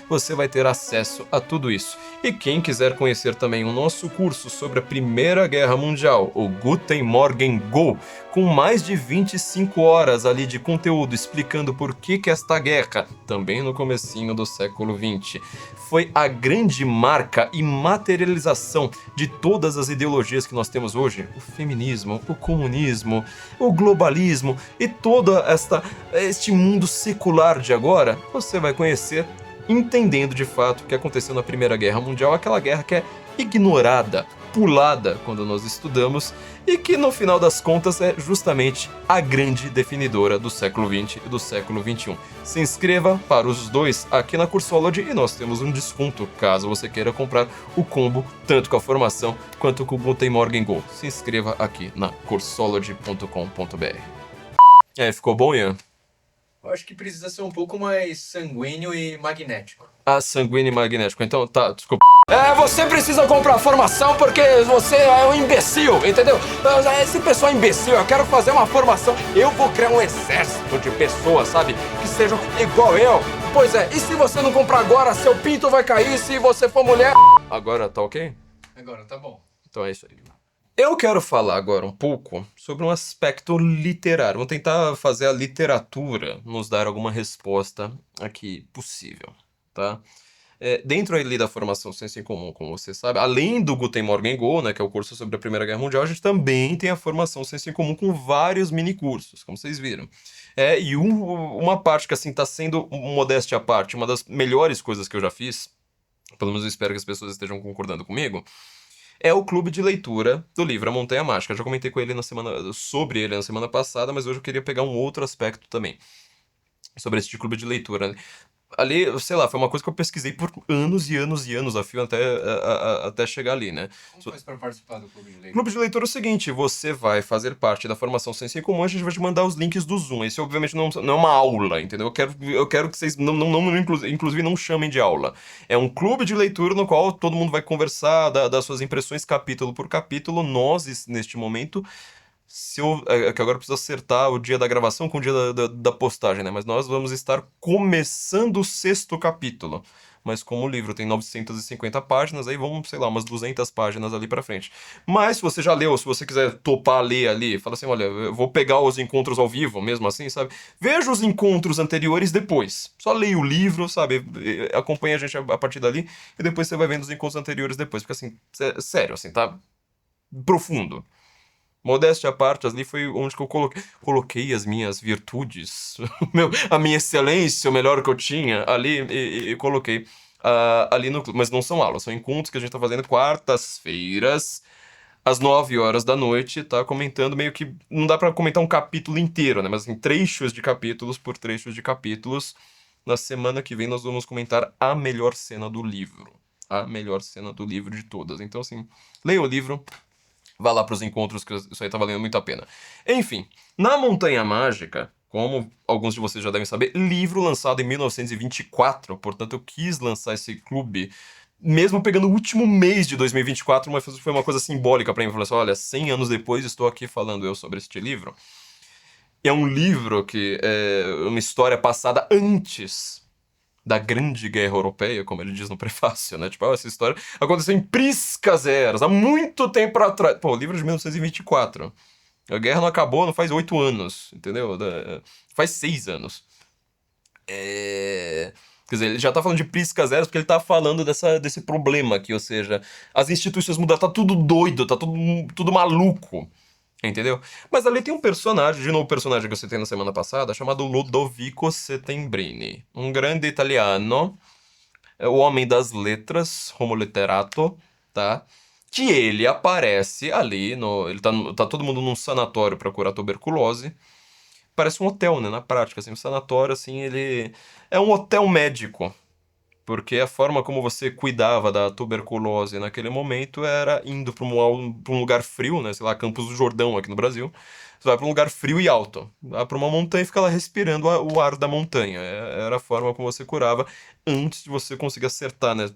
você vai ter acesso a tudo isso. E quem quiser conhecer também o nosso curso sobre a Primeira Guerra Mundial, o Guten Morgen Go, com mais de 25 horas ali de conteúdo explicando por que esta guerra, também no comecinho do século XX, foi a grande marca e materialização de todas as ideologias que nós temos hoje, o feminismo, o comunismo, o globalismo e todo este mundo secular de agora, você vai conhecer entendendo de fato o que aconteceu na Primeira Guerra Mundial, aquela guerra que é ignorada, pulada quando nós estudamos e que no final das contas é justamente a grande definidora do século XX e do século XXI. Se inscreva para os dois aqui na Cursology e nós temos um desconto caso você queira comprar o combo tanto com a formação quanto com o Guten Morgen Go. Se inscreva aqui na cursology.com.br. Ficou bom, Ian? Eu acho que precisa ser um pouco mais sanguíneo e magnético. Sanguíneo e magnético. Então, tá, desculpa. Você precisa comprar formação porque você é um imbecil, entendeu? Esse pessoal é imbecil, eu quero fazer uma formação. Eu vou criar um exército de pessoas, sabe? Que sejam igual eu. Pois é, e se você não comprar agora, seu pinto vai cair se você for mulher. Agora tá ok? Agora tá bom. Então é isso aí. Eu quero falar agora um pouco sobre um aspecto literário. Vamos tentar fazer a literatura nos dar alguma resposta aqui possível, tá? Dentro ali da formação Senso em Comum, como você sabe, além do Guten Morgen Go, né, que é o curso sobre a Primeira Guerra Mundial, a gente também tem a formação Senso em Comum com vários minicursos, como vocês viram. Uma parte que, assim, tá sendo, modéstia à parte, uma das melhores coisas que eu já fiz, pelo menos eu espero que as pessoas estejam concordando comigo, é o clube de leitura do livro A Montanha Mágica. Eu já comentei sobre ele na semana passada, mas hoje eu queria pegar um outro aspecto também sobre esse clube de leitura, né? Ali, sei lá, foi uma coisa que eu pesquisei por anos e anos e anos a fio até chegar ali, né? Como faz pra participar do clube de leitura? Clube de leitura é o seguinte, você vai fazer parte da formação Senso em Comum, a gente vai te mandar os links do Zoom. Esse, obviamente, não é uma aula, entendeu? Eu quero que vocês, inclusive, não chamem de aula. É um clube de leitura no qual todo mundo vai conversar, dar suas impressões capítulo por capítulo. Nós, neste momento... que agora eu preciso acertar o dia da gravação com o dia da postagem, né? Mas nós vamos estar começando o 6º capítulo. Mas como o livro tem 950 páginas, aí vamos, sei lá, umas 200 páginas ali pra frente. Mas se você já leu, se você quiser topar ler ali, fala assim, olha, eu vou pegar os encontros ao vivo, mesmo assim, sabe? Veja os encontros anteriores depois. Só leia o livro, sabe? Acompanha a gente a partir dali e depois você vai vendo os encontros anteriores depois. Porque assim, sério, assim, tá profundo. Modéstia à parte, ali foi onde que eu coloquei as minhas virtudes, a minha excelência, o melhor que eu tinha, ali e coloquei ali no clube. Mas não são aulas, são encontros que a gente tá fazendo quartas-feiras, às 9 horas da noite, tá? Comentando meio que... Não dá pra comentar um capítulo inteiro, né? Mas assim, trechos de capítulos por trechos de capítulos. Na semana que vem nós vamos comentar a melhor cena do livro. A melhor cena do livro de todas. Então, assim, leia o livro... Vá lá para os encontros, que isso aí tá valendo muito a pena. Enfim, na Montanha Mágica, como alguns de vocês já devem saber, livro lançado em 1924, portanto eu quis lançar esse clube, mesmo pegando o último mês de 2024, mas foi uma coisa simbólica para mim. Eu falei assim, olha, 100 anos depois estou aqui falando eu sobre este livro. É um livro que é uma história passada antes da Grande Guerra Europeia, como ele diz no prefácio, né? Tipo, essa história aconteceu em priscas eras, há muito tempo atrás. Pô, o livro é de 1924. A guerra não acabou, não faz 8 anos, entendeu? Faz 6 anos. Quer dizer, ele já tá falando de priscas eras porque ele tá falando desse problema aqui, ou seja, as instituições mudaram, tá tudo doido, tá tudo maluco. Entendeu? Mas ali tem um personagem, de novo, o personagem que eu citei na semana passada, chamado Lodovico Settembrini. Um grande italiano, o homem das letras, homo literato, tá? Que ele aparece ali, tá todo mundo num sanatório pra curar tuberculose. Parece um hotel, né? Na prática, assim, um sanatório, assim, ele... É um hotel médico. Porque a forma como você cuidava da tuberculose naquele momento era indo para um lugar frio, né? Sei lá, Campos do Jordão aqui no Brasil. Você vai para um lugar frio e alto. Vai para uma montanha e fica lá respirando o ar da montanha. Era a forma como você curava antes de você conseguir acertar, né?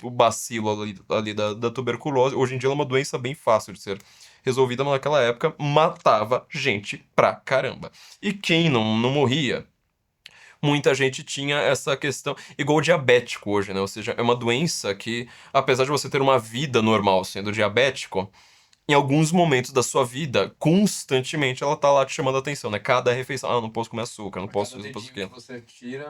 O bacilo ali da tuberculose. Hoje em dia ela é uma doença bem fácil de ser resolvida, mas naquela época matava gente pra caramba. E quem não morria? Muita gente tinha essa questão, igual o diabético hoje, né? Ou seja, é uma doença que, apesar de você ter uma vida normal sendo diabético, em alguns momentos da sua vida, constantemente ela tá lá te chamando a atenção, né? Cada refeição, eu não posso comer açúcar, não posso isso, não posso aquilo. Que você tira,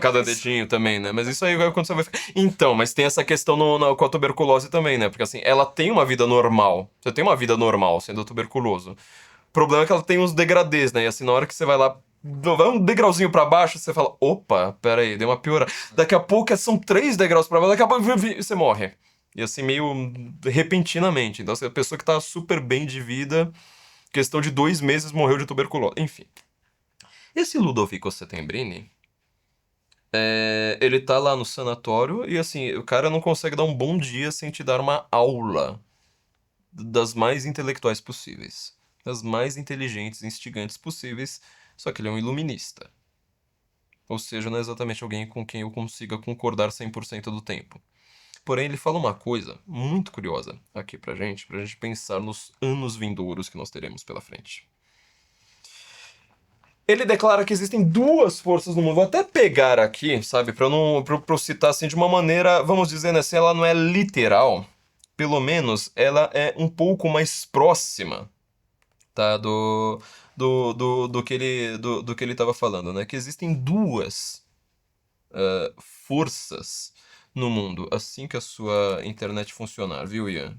Cada dedinho também, né? Mas isso aí é quando você vai... Então, mas tem essa questão com a tuberculose também, né? Porque assim, ela tem uma vida normal. Você tem uma vida normal sendo tuberculoso. O problema é que ela tem uns degradês, né? E assim, na hora que você vai lá, vai um degrauzinho pra baixo, você fala, opa, pera aí, deu uma piora. Daqui a pouco são 3 degraus pra baixo, daqui a pouco você morre. E assim, meio repentinamente. Então, assim, a pessoa que tá super bem de vida, questão de 2 meses, morreu de tuberculose. Enfim. Esse Ludovico Settembrini, ele tá lá no sanatório e, assim, o cara não consegue dar um bom dia sem te dar uma aula das mais intelectuais possíveis. Das mais inteligentes e instigantes possíveis, só que ele é um iluminista. Ou seja, não é exatamente alguém com quem eu consiga concordar 100% do tempo. Porém, ele fala uma coisa muito curiosa aqui pra gente pensar nos anos vindouros que nós teremos pela frente. Ele declara que existem duas forças no mundo. Vou até pegar aqui, sabe, pra eu citar assim de uma maneira, vamos dizer, né, assim, ela não é literal, pelo menos ela é um pouco mais próxima, tá, do que ele estava falando, né, que existem duas forças no mundo, assim que a sua internet funcionar, viu, Ian?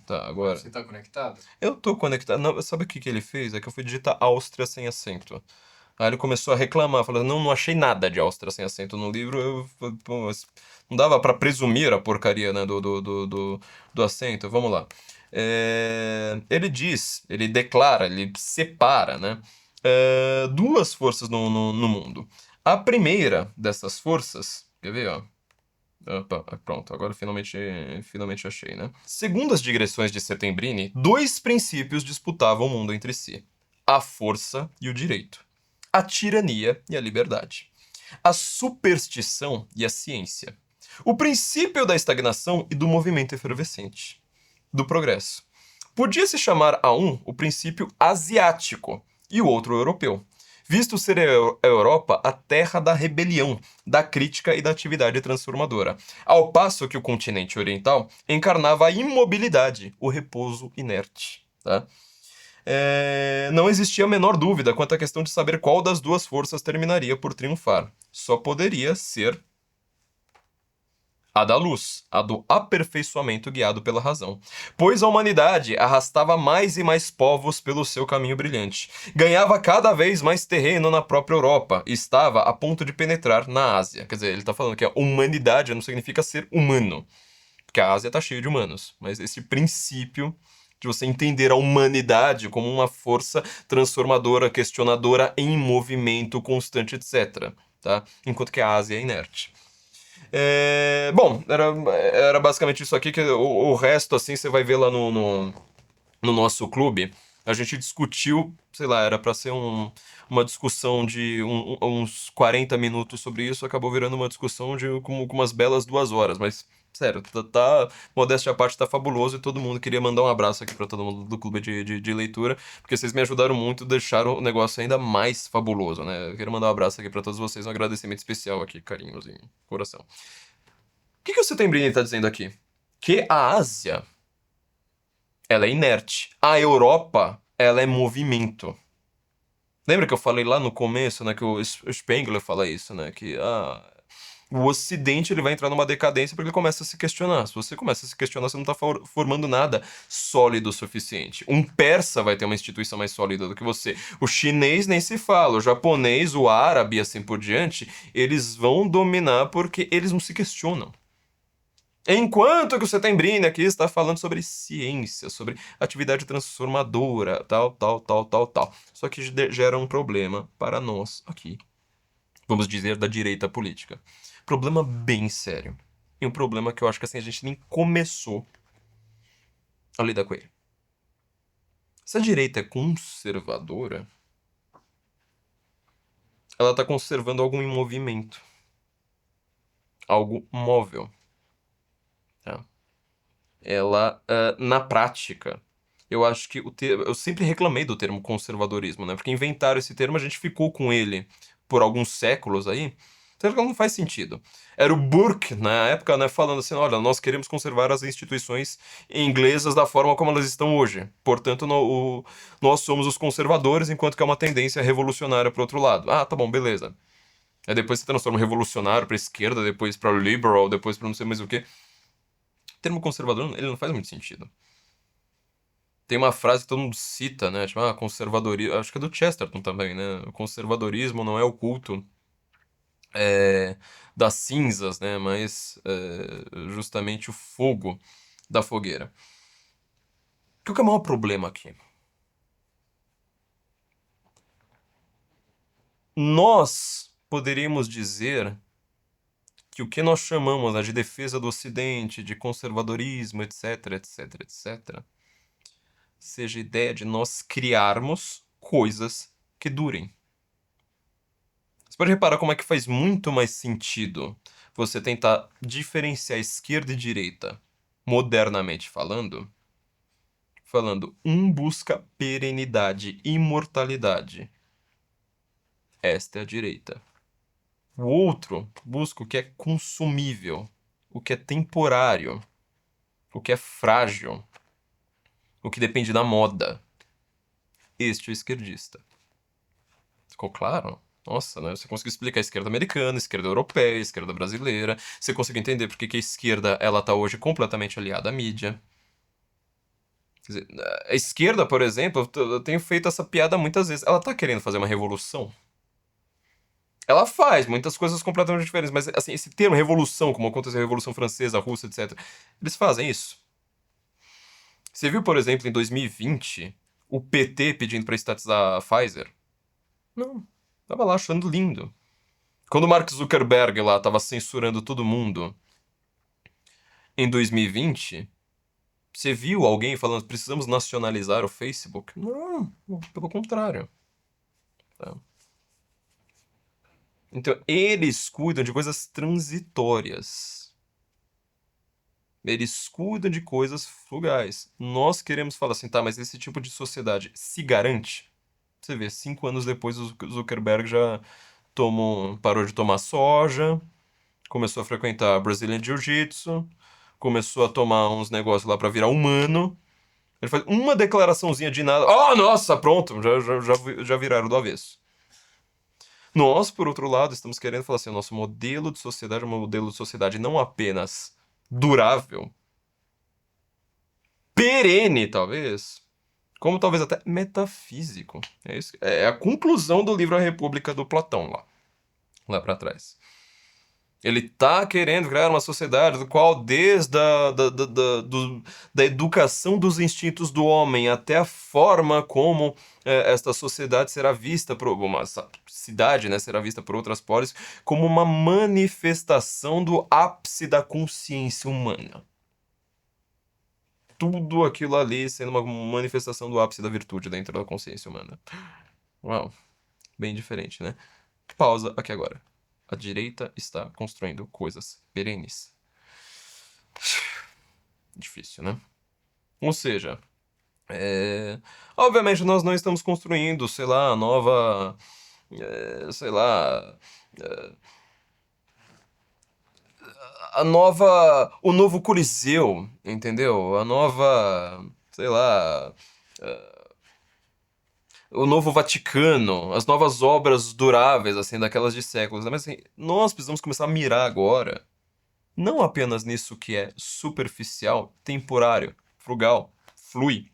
Tá, agora... Você tá conectado? Eu tô conectado. Não, sabe o que ele fez? É que eu fui digitar Áustria sem acento. Aí ele começou a reclamar, falando, não achei nada de Áustria sem acento no livro. Pô, mas não dava pra presumir a porcaria, né, do acento. Vamos lá. Ele declara, ele separa, né, duas forças no mundo. A primeira dessas forças, quer ver, ó? Opa, pronto, agora finalmente achei, né? Segundo as digressões de Settembrini, dois princípios disputavam o mundo entre si: a força e o direito, a tirania e a liberdade, a superstição e a ciência, o princípio da estagnação e do movimento efervescente, do progresso. Podia-se chamar a um o princípio asiático e o outro europeu, visto ser a Europa a terra da rebelião, da crítica e da atividade transformadora, ao passo que o continente oriental encarnava a imobilidade, o repouso inerte. Tá? Não existia a menor dúvida quanto à questão de saber qual das duas forças terminaria por triunfar. Só poderia ser a da luz, a do aperfeiçoamento guiado pela razão. Pois a humanidade arrastava mais e mais povos pelo seu caminho brilhante. Ganhava cada vez mais terreno na própria Europa e estava a ponto de penetrar na Ásia. Quer dizer, ele está falando que a humanidade não significa ser humano, porque a Ásia está cheia de humanos. Mas esse princípio de você entender a humanidade como uma força transformadora, questionadora, em movimento constante, etc. Tá? Enquanto que a Ásia é inerte. Bom, era basicamente isso aqui, que o resto, assim, você vai ver lá no nosso clube. A gente discutiu, sei lá, era pra ser uma discussão de uns 40 minutos sobre isso, acabou virando uma discussão de com umas belas 2 horas, mas... Sério, modéstia à parte, tá fabuloso e todo mundo queria mandar um abraço aqui pra todo mundo do clube de leitura, porque vocês me ajudaram muito, deixaram o negócio ainda mais fabuloso, né? Eu quero mandar um abraço aqui pra todos vocês, um agradecimento especial aqui, carinhos em coração. O que o Settembrini tá dizendo aqui? Que a Ásia, ela é inerte. A Europa, ela é movimento. Lembra que eu falei lá no começo, né, que o Spengler fala isso, né, que o Ocidente ele vai entrar numa decadência porque ele começa a se questionar. Se você começa a se questionar, você não está formando nada sólido o suficiente. Um persa vai ter uma instituição mais sólida do que você. O chinês nem se fala. O japonês, o árabe e assim por diante, eles vão dominar porque eles não se questionam. Enquanto que o Settembrini aqui está falando sobre ciência, sobre atividade transformadora, tal. Só que gera um problema para nós aqui. Vamos dizer, da direita política. Problema bem sério. E um problema que eu acho que assim, a gente nem começou a lidar com ele. Se a direita é conservadora, ela está conservando algo em movimento. Algo móvel. Tá? Ela, na prática, eu acho que eu sempre reclamei do termo conservadorismo, né? Porque inventaram esse termo, a gente ficou com ele por alguns séculos aí. Então não faz sentido. Era o Burke, na época, né, falando assim, olha, nós queremos conservar as instituições inglesas da forma como elas estão hoje. Portanto, nós somos os conservadores, enquanto que é uma tendência revolucionária para o outro lado. Ah, tá bom, beleza. Aí depois você transforma revolucionário para esquerda, depois para liberal, depois para não sei mais o quê. O termo conservador, ele não faz muito sentido. Tem uma frase que todo mundo cita, né? Tipo, conservadorismo... Acho que é do Chesterton também, né? O conservadorismo não é o culto das cinzas, né? Mas justamente o fogo da fogueira. O que é o maior problema aqui? Nós poderíamos dizer que o que nós chamamos, né, de defesa do Ocidente, de conservadorismo, etc, seja a ideia de nós criarmos coisas que durem. Você pode reparar como é que faz muito mais sentido você tentar diferenciar esquerda e direita, modernamente falando, um busca perenidade, imortalidade. Esta é a direita. O outro busca o que é consumível, o que é temporário, o que é frágil, o que depende da moda. Este é o esquerdista. Ficou claro? Nossa, né? Você conseguiu explicar a esquerda americana, a esquerda europeia, a esquerda brasileira. Você conseguiu entender por que a esquerda ela tá hoje completamente aliada à mídia. Quer dizer, a esquerda, por exemplo, eu tenho feito essa piada muitas vezes. Ela tá querendo fazer uma revolução? Ela faz muitas coisas completamente diferentes, mas assim, esse termo revolução, como aconteceu a Revolução Francesa, a Rússia, etc., eles fazem isso. Você viu, por exemplo, em 2020, o PT pedindo pra estatizar a Pfizer? Não, tava lá achando lindo. Quando o Mark Zuckerberg lá tava censurando todo mundo em 2020, você viu alguém falando precisamos nacionalizar o Facebook? Não, pelo contrário. Tá? Então, eles cuidam de coisas transitórias. Eles cuidam de coisas frugais. Nós queremos falar assim, tá, mas esse tipo de sociedade se garante? Você vê, 5 anos depois o Zuckerberg já parou de tomar soja, começou a frequentar Brazilian Jiu-Jitsu, começou a tomar uns negócios lá pra virar humano. Ele faz uma declaraçãozinha de nada. Oh, nossa, pronto, já viraram do avesso. Nós, por outro lado, estamos querendo falar assim, o nosso modelo de sociedade é um modelo de sociedade não apenas durável, perene, talvez, como talvez até metafísico. É isso, é a conclusão do livro A República do Platão, lá pra trás. Ele tá querendo criar uma sociedade do qual, desde da educação dos instintos do homem até a forma como esta sociedade será vista por uma cidade, né, será vista por outras polis como uma manifestação do ápice da consciência humana. Tudo aquilo ali sendo uma manifestação do ápice da virtude dentro da consciência humana. Uau, bem diferente, né? Pausa aqui agora. A direita está construindo coisas perenes. Difícil, né? Ou seja, obviamente nós não estamos construindo, sei lá, a nova... sei lá... a nova... o novo Coliseu, entendeu? A nova... sei lá... o novo Vaticano, as novas obras duráveis, assim, daquelas de séculos. Mas assim, nós precisamos começar a mirar agora, não apenas nisso que é superficial, temporário, frugal, flui.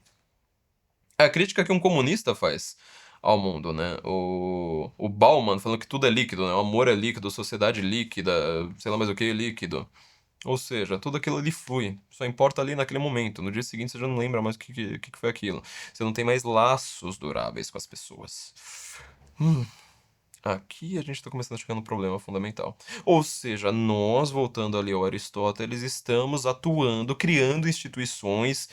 É a crítica que um comunista faz ao mundo, né? O Bauman falando que tudo é líquido, né? O amor é líquido, sociedade líquida, sei lá mais o que é líquido. Ou seja, tudo aquilo ali flui. Só importa ali naquele momento. No dia seguinte você já não lembra mais o que foi aquilo. Você não tem mais laços duráveis com as pessoas. Aqui a gente está começando a chegar no problema fundamental. Ou seja, nós, voltando ali ao Aristóteles, estamos atuando, criando instituições,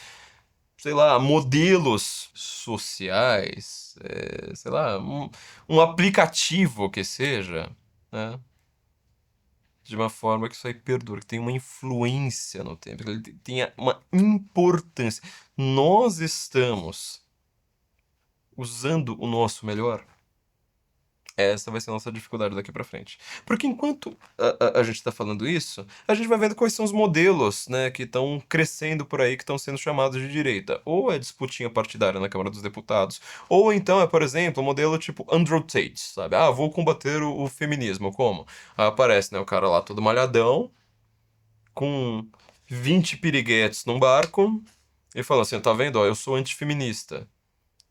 sei lá, modelos sociais, sei lá, um aplicativo que seja, né? De uma forma que isso aí perdure, que tenha uma influência no tempo, que ele tenha uma importância. Nós estamos usando o nosso melhor? Essa vai ser a nossa dificuldade daqui pra frente. Porque enquanto a gente tá falando isso, a gente vai vendo quais são os modelos, né, que estão crescendo por aí, que estão sendo chamados de direita. Ou é disputinha partidária na Câmara dos Deputados, ou então é, por exemplo, um modelo tipo Andrew Tate, sabe? Ah, vou combater o feminismo. Como? Aí aparece, né, o cara lá todo malhadão, com 20 piriguetes num barco, e fala assim, tá vendo, ó, eu sou antifeminista.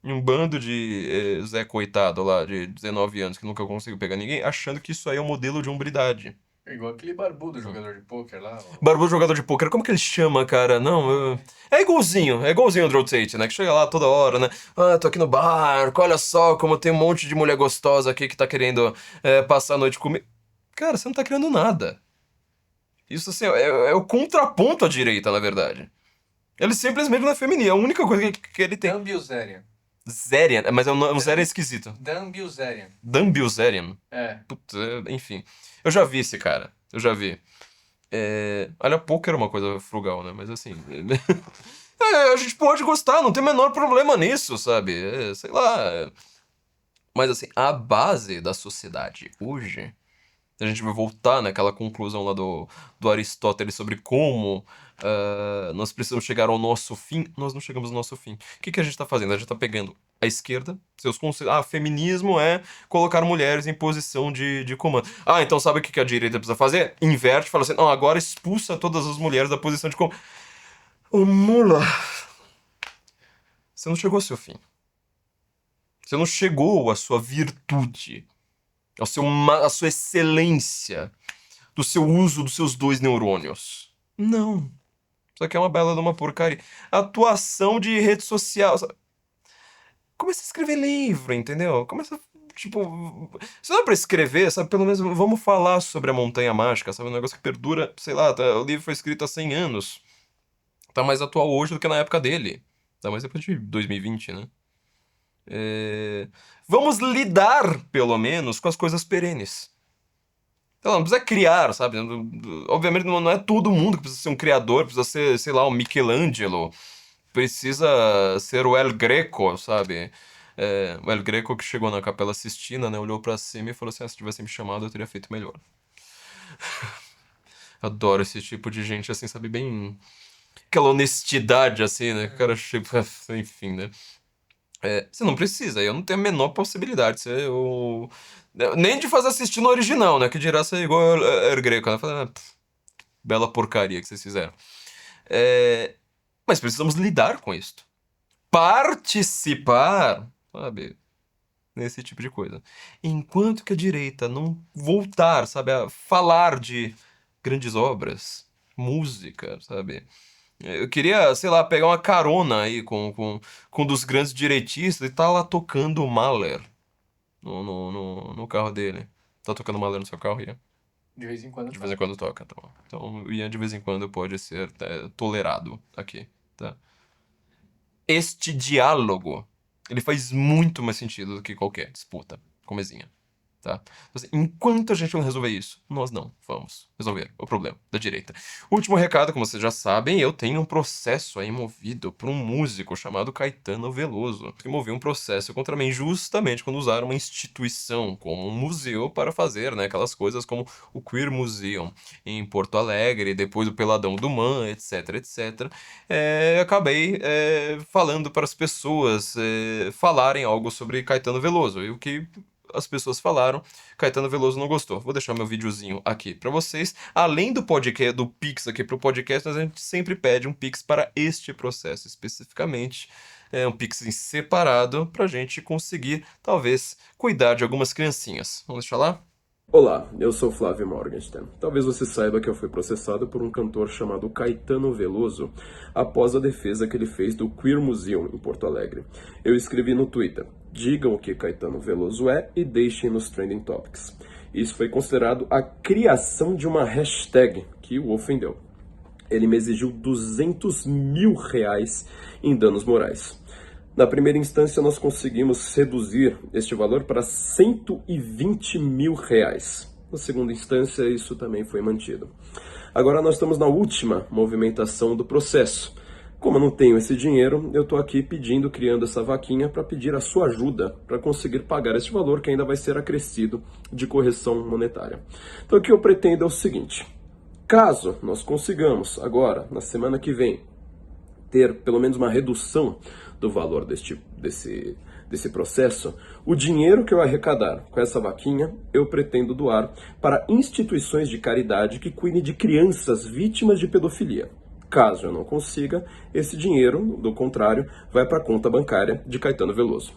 E um bando de Zé Coitado lá, de 19 anos, que nunca conseguiu pegar ninguém, achando que isso aí é um modelo de hombridade. É igual aquele barbudo jogador de pôquer lá. Barbudo jogador de pôquer, como que ele chama, cara? Não, é igualzinho o Andrew Tate, né? Que chega lá toda hora, né? Ah, tô aqui no barco, olha só como tem um monte de mulher gostosa aqui que tá querendo passar a noite comigo. Cara, você não tá criando nada. Isso, assim, é o contraponto à direita, na verdade. Ele simplesmente não é feminino, é a única coisa que ele tem. É ambiuséria. Zerian, mas é um Zerian esquisito. Dan Bilzerian. Dan Bilzerian? É. Puta, enfim. Eu já vi esse cara. Eu já vi. Olha, pouco era uma coisa frugal, né? Mas assim... a gente pode gostar, não tem o menor problema nisso, sabe? Sei lá... Mas assim, a base da sociedade hoje... A gente vai voltar naquela conclusão lá do Aristóteles sobre como nós precisamos chegar ao nosso fim. Nós não chegamos ao nosso fim. O que a gente tá fazendo? A gente tá pegando a esquerda, seus conceitos. Feminismo é colocar mulheres em posição de comando. Então sabe o que a direita precisa fazer? Inverte, fala assim, não, agora expulsa todas as mulheres da posição de comando. Ô, mula, você não chegou ao seu fim. Você não chegou à sua virtude. A sua excelência do seu uso dos seus 2 neurônios. Não. Isso aqui é uma bela de uma porcaria. Atuação de rede social. Sabe? Começa a escrever livro, entendeu? Começa, tipo... Se não é pra escrever, sabe? Pelo menos vamos falar sobre a Montanha Mágica, sabe? Um negócio que perdura, sei lá, o livro foi escrito há 100 anos. Tá mais atual hoje do que na época dele. Tá mais depois de 2020, né? Vamos lidar, pelo menos, com as coisas perenes. Não precisa criar, sabe? Obviamente não é todo mundo que precisa ser um criador, precisa ser, sei lá, um Michelangelo, precisa ser o El Greco, sabe? O El Greco que chegou na Capela Sistina, né? Olhou pra cima e falou assim, se tivesse me chamado eu teria feito melhor. Adoro esse tipo de gente, assim, sabe? Bem... Aquela honestidade, assim, né? O cara chega... Enfim, né? Você não precisa, eu não tenho a menor possibilidade de ser nem de fazer assistir no original, né? Que dirá ser igual El Greco, né? Falei, bela porcaria que vocês fizeram. Mas precisamos lidar com isso. Participar, sabe? Nesse tipo de coisa. Enquanto que a direita não voltar, sabe? A falar de grandes obras, música, sabe? Eu queria, sei lá, pegar uma carona aí com um dos grandes direitistas e tá lá tocando Mahler no carro dele. Tá tocando Mahler no seu carro, Ian? De vez em quando. De vez em quando toca, tá bom. Então, o Ian de vez em quando pode ser tolerado aqui, tá? Este diálogo, ele faz muito mais sentido do que qualquer disputa comezinha. Tá? Então, assim, enquanto a gente não resolver isso, nós não vamos resolver o problema da direita. Último recado, como vocês já sabem, eu tenho um processo aí movido por um músico chamado Caetano Veloso, que moveu um processo contra mim justamente quando usaram uma instituição como um museu para fazer, né, aquelas coisas como o Queer Museum em Porto Alegre, depois o Peladão do Man, etc, etc. Acabei falando para as pessoas falarem algo sobre Caetano Veloso, e o que as pessoas falaram, Caetano Veloso não gostou. Vou deixar meu videozinho aqui pra vocês. Além do podcast, do Pix aqui pro podcast, a gente sempre pede um Pix para este processo especificamente. Um Pix em separado pra gente conseguir, talvez, cuidar de algumas criancinhas. Vamos deixar lá? Olá, eu sou Flávio Morgenstern. Talvez você saiba que eu fui processado por um cantor chamado Caetano Veloso após a defesa que ele fez do Queer Museum em Porto Alegre. Eu escrevi no Twitter: digam o que Caetano Veloso é e deixem nos Trending Topics. Isso foi considerado a criação de uma hashtag que o ofendeu. Ele me exigiu R$200 mil em danos morais. Na primeira instância, nós conseguimos reduzir este valor para R$120 mil. Na segunda instância, isso também foi mantido. Agora nós estamos na última movimentação do processo. Como eu não tenho esse dinheiro, eu estou aqui criando essa vaquinha para pedir a sua ajuda para conseguir pagar esse valor que ainda vai ser acrescido de correção monetária. Então o que eu pretendo é o seguinte: caso nós consigamos agora, na semana que vem, ter pelo menos uma redução do valor desse processo, o dinheiro que eu arrecadar com essa vaquinha, eu pretendo doar para instituições de caridade que cuidem de crianças vítimas de pedofilia. Caso eu não consiga, esse dinheiro, do contrário, vai para a conta bancária de Caetano Veloso.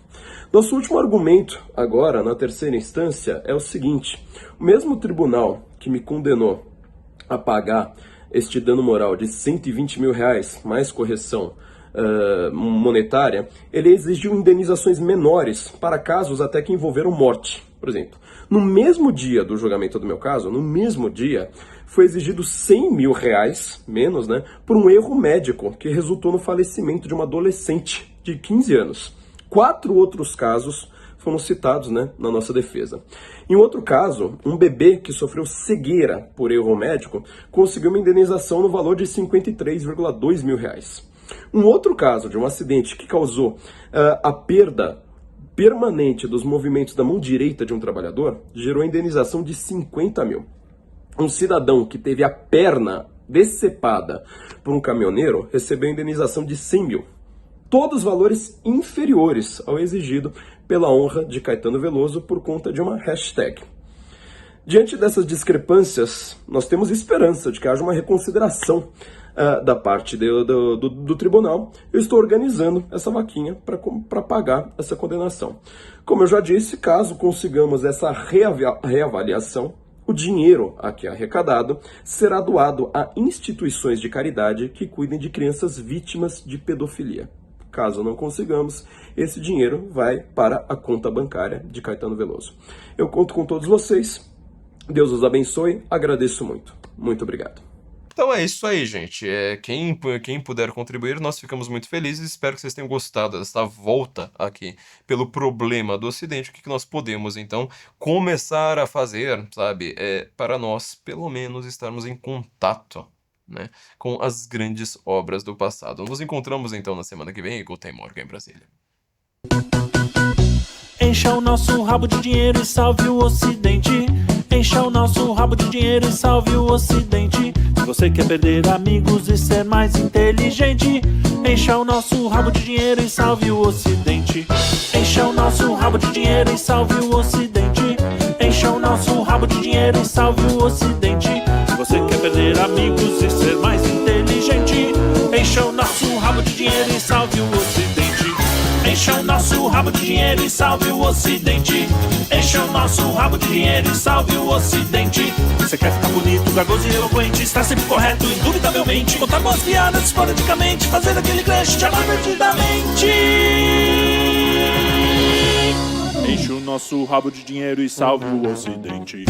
Nosso último argumento, agora, na terceira instância, é o seguinte: o mesmo tribunal que me condenou a pagar este dano moral de R$120 mil, mais correção monetária, ele exigiu indenizações menores para casos até que envolveram morte. Por exemplo, no mesmo dia do julgamento do meu caso, no mesmo dia, foi exigido R$100 mil, menos, né, por um erro médico que resultou no falecimento de uma adolescente de 15 anos. 4 outros casos foram citados, né, na nossa defesa. Em outro caso, um bebê que sofreu cegueira por erro médico conseguiu uma indenização no valor de R$ 53,2 mil. Um outro caso de um acidente que causou a perda permanente dos movimentos da mão direita de um trabalhador gerou a indenização de 50 mil. Um cidadão que teve a perna decepada por um caminhoneiro recebeu a indenização de 100 mil. Todos valores inferiores ao exigido pela honra de Caetano Veloso por conta de uma hashtag. Diante dessas discrepâncias, nós temos esperança de que haja uma reconsideração da parte do tribunal. Eu estou organizando essa vaquinha para pagar essa condenação. Como eu já disse, caso consigamos essa reavaliação, o dinheiro aqui arrecadado será doado a instituições de caridade que cuidem de crianças vítimas de pedofilia. Caso não consigamos, esse dinheiro vai para a conta bancária de Caetano Veloso. Eu conto com todos vocês. Deus os abençoe. Agradeço muito. Muito obrigado. Então é isso aí, gente. Quem puder contribuir, nós ficamos muito felizes. Espero que vocês tenham gostado dessa volta aqui pelo problema do Ocidente. O que nós podemos, então, começar a fazer, sabe? Para nós, pelo menos, estarmos em contato, né, com as grandes obras do passado. Nos encontramos, então, na semana que vem. Guten Morgen, em Brasília. Encha o nosso rabo de dinheiro e salve o Ocidente. Encha o nosso rabo de dinheiro e salve o Ocidente. Se você quer perder amigos e ser mais inteligente, encha o nosso rabo de dinheiro e salve o Ocidente. Encha o nosso rabo de dinheiro e salve o Ocidente. Encha o nosso rabo de dinheiro e salve o Ocidente. Se você quer perder amigos e ser mais inteligente, encha o nosso rabo de dinheiro e salve o Ocidente. Encha o nosso rabo de dinheiro e salve o Ocidente. Encha o nosso rabo de dinheiro e salve o Ocidente. Você quer ficar bonito, garboso e eloquente, estar sempre correto, indubitavelmente, contar boas piadas esporadicamente, fazer aquele crush te amar perdidamente. Enche o nosso rabo de dinheiro e salve o Ocidente.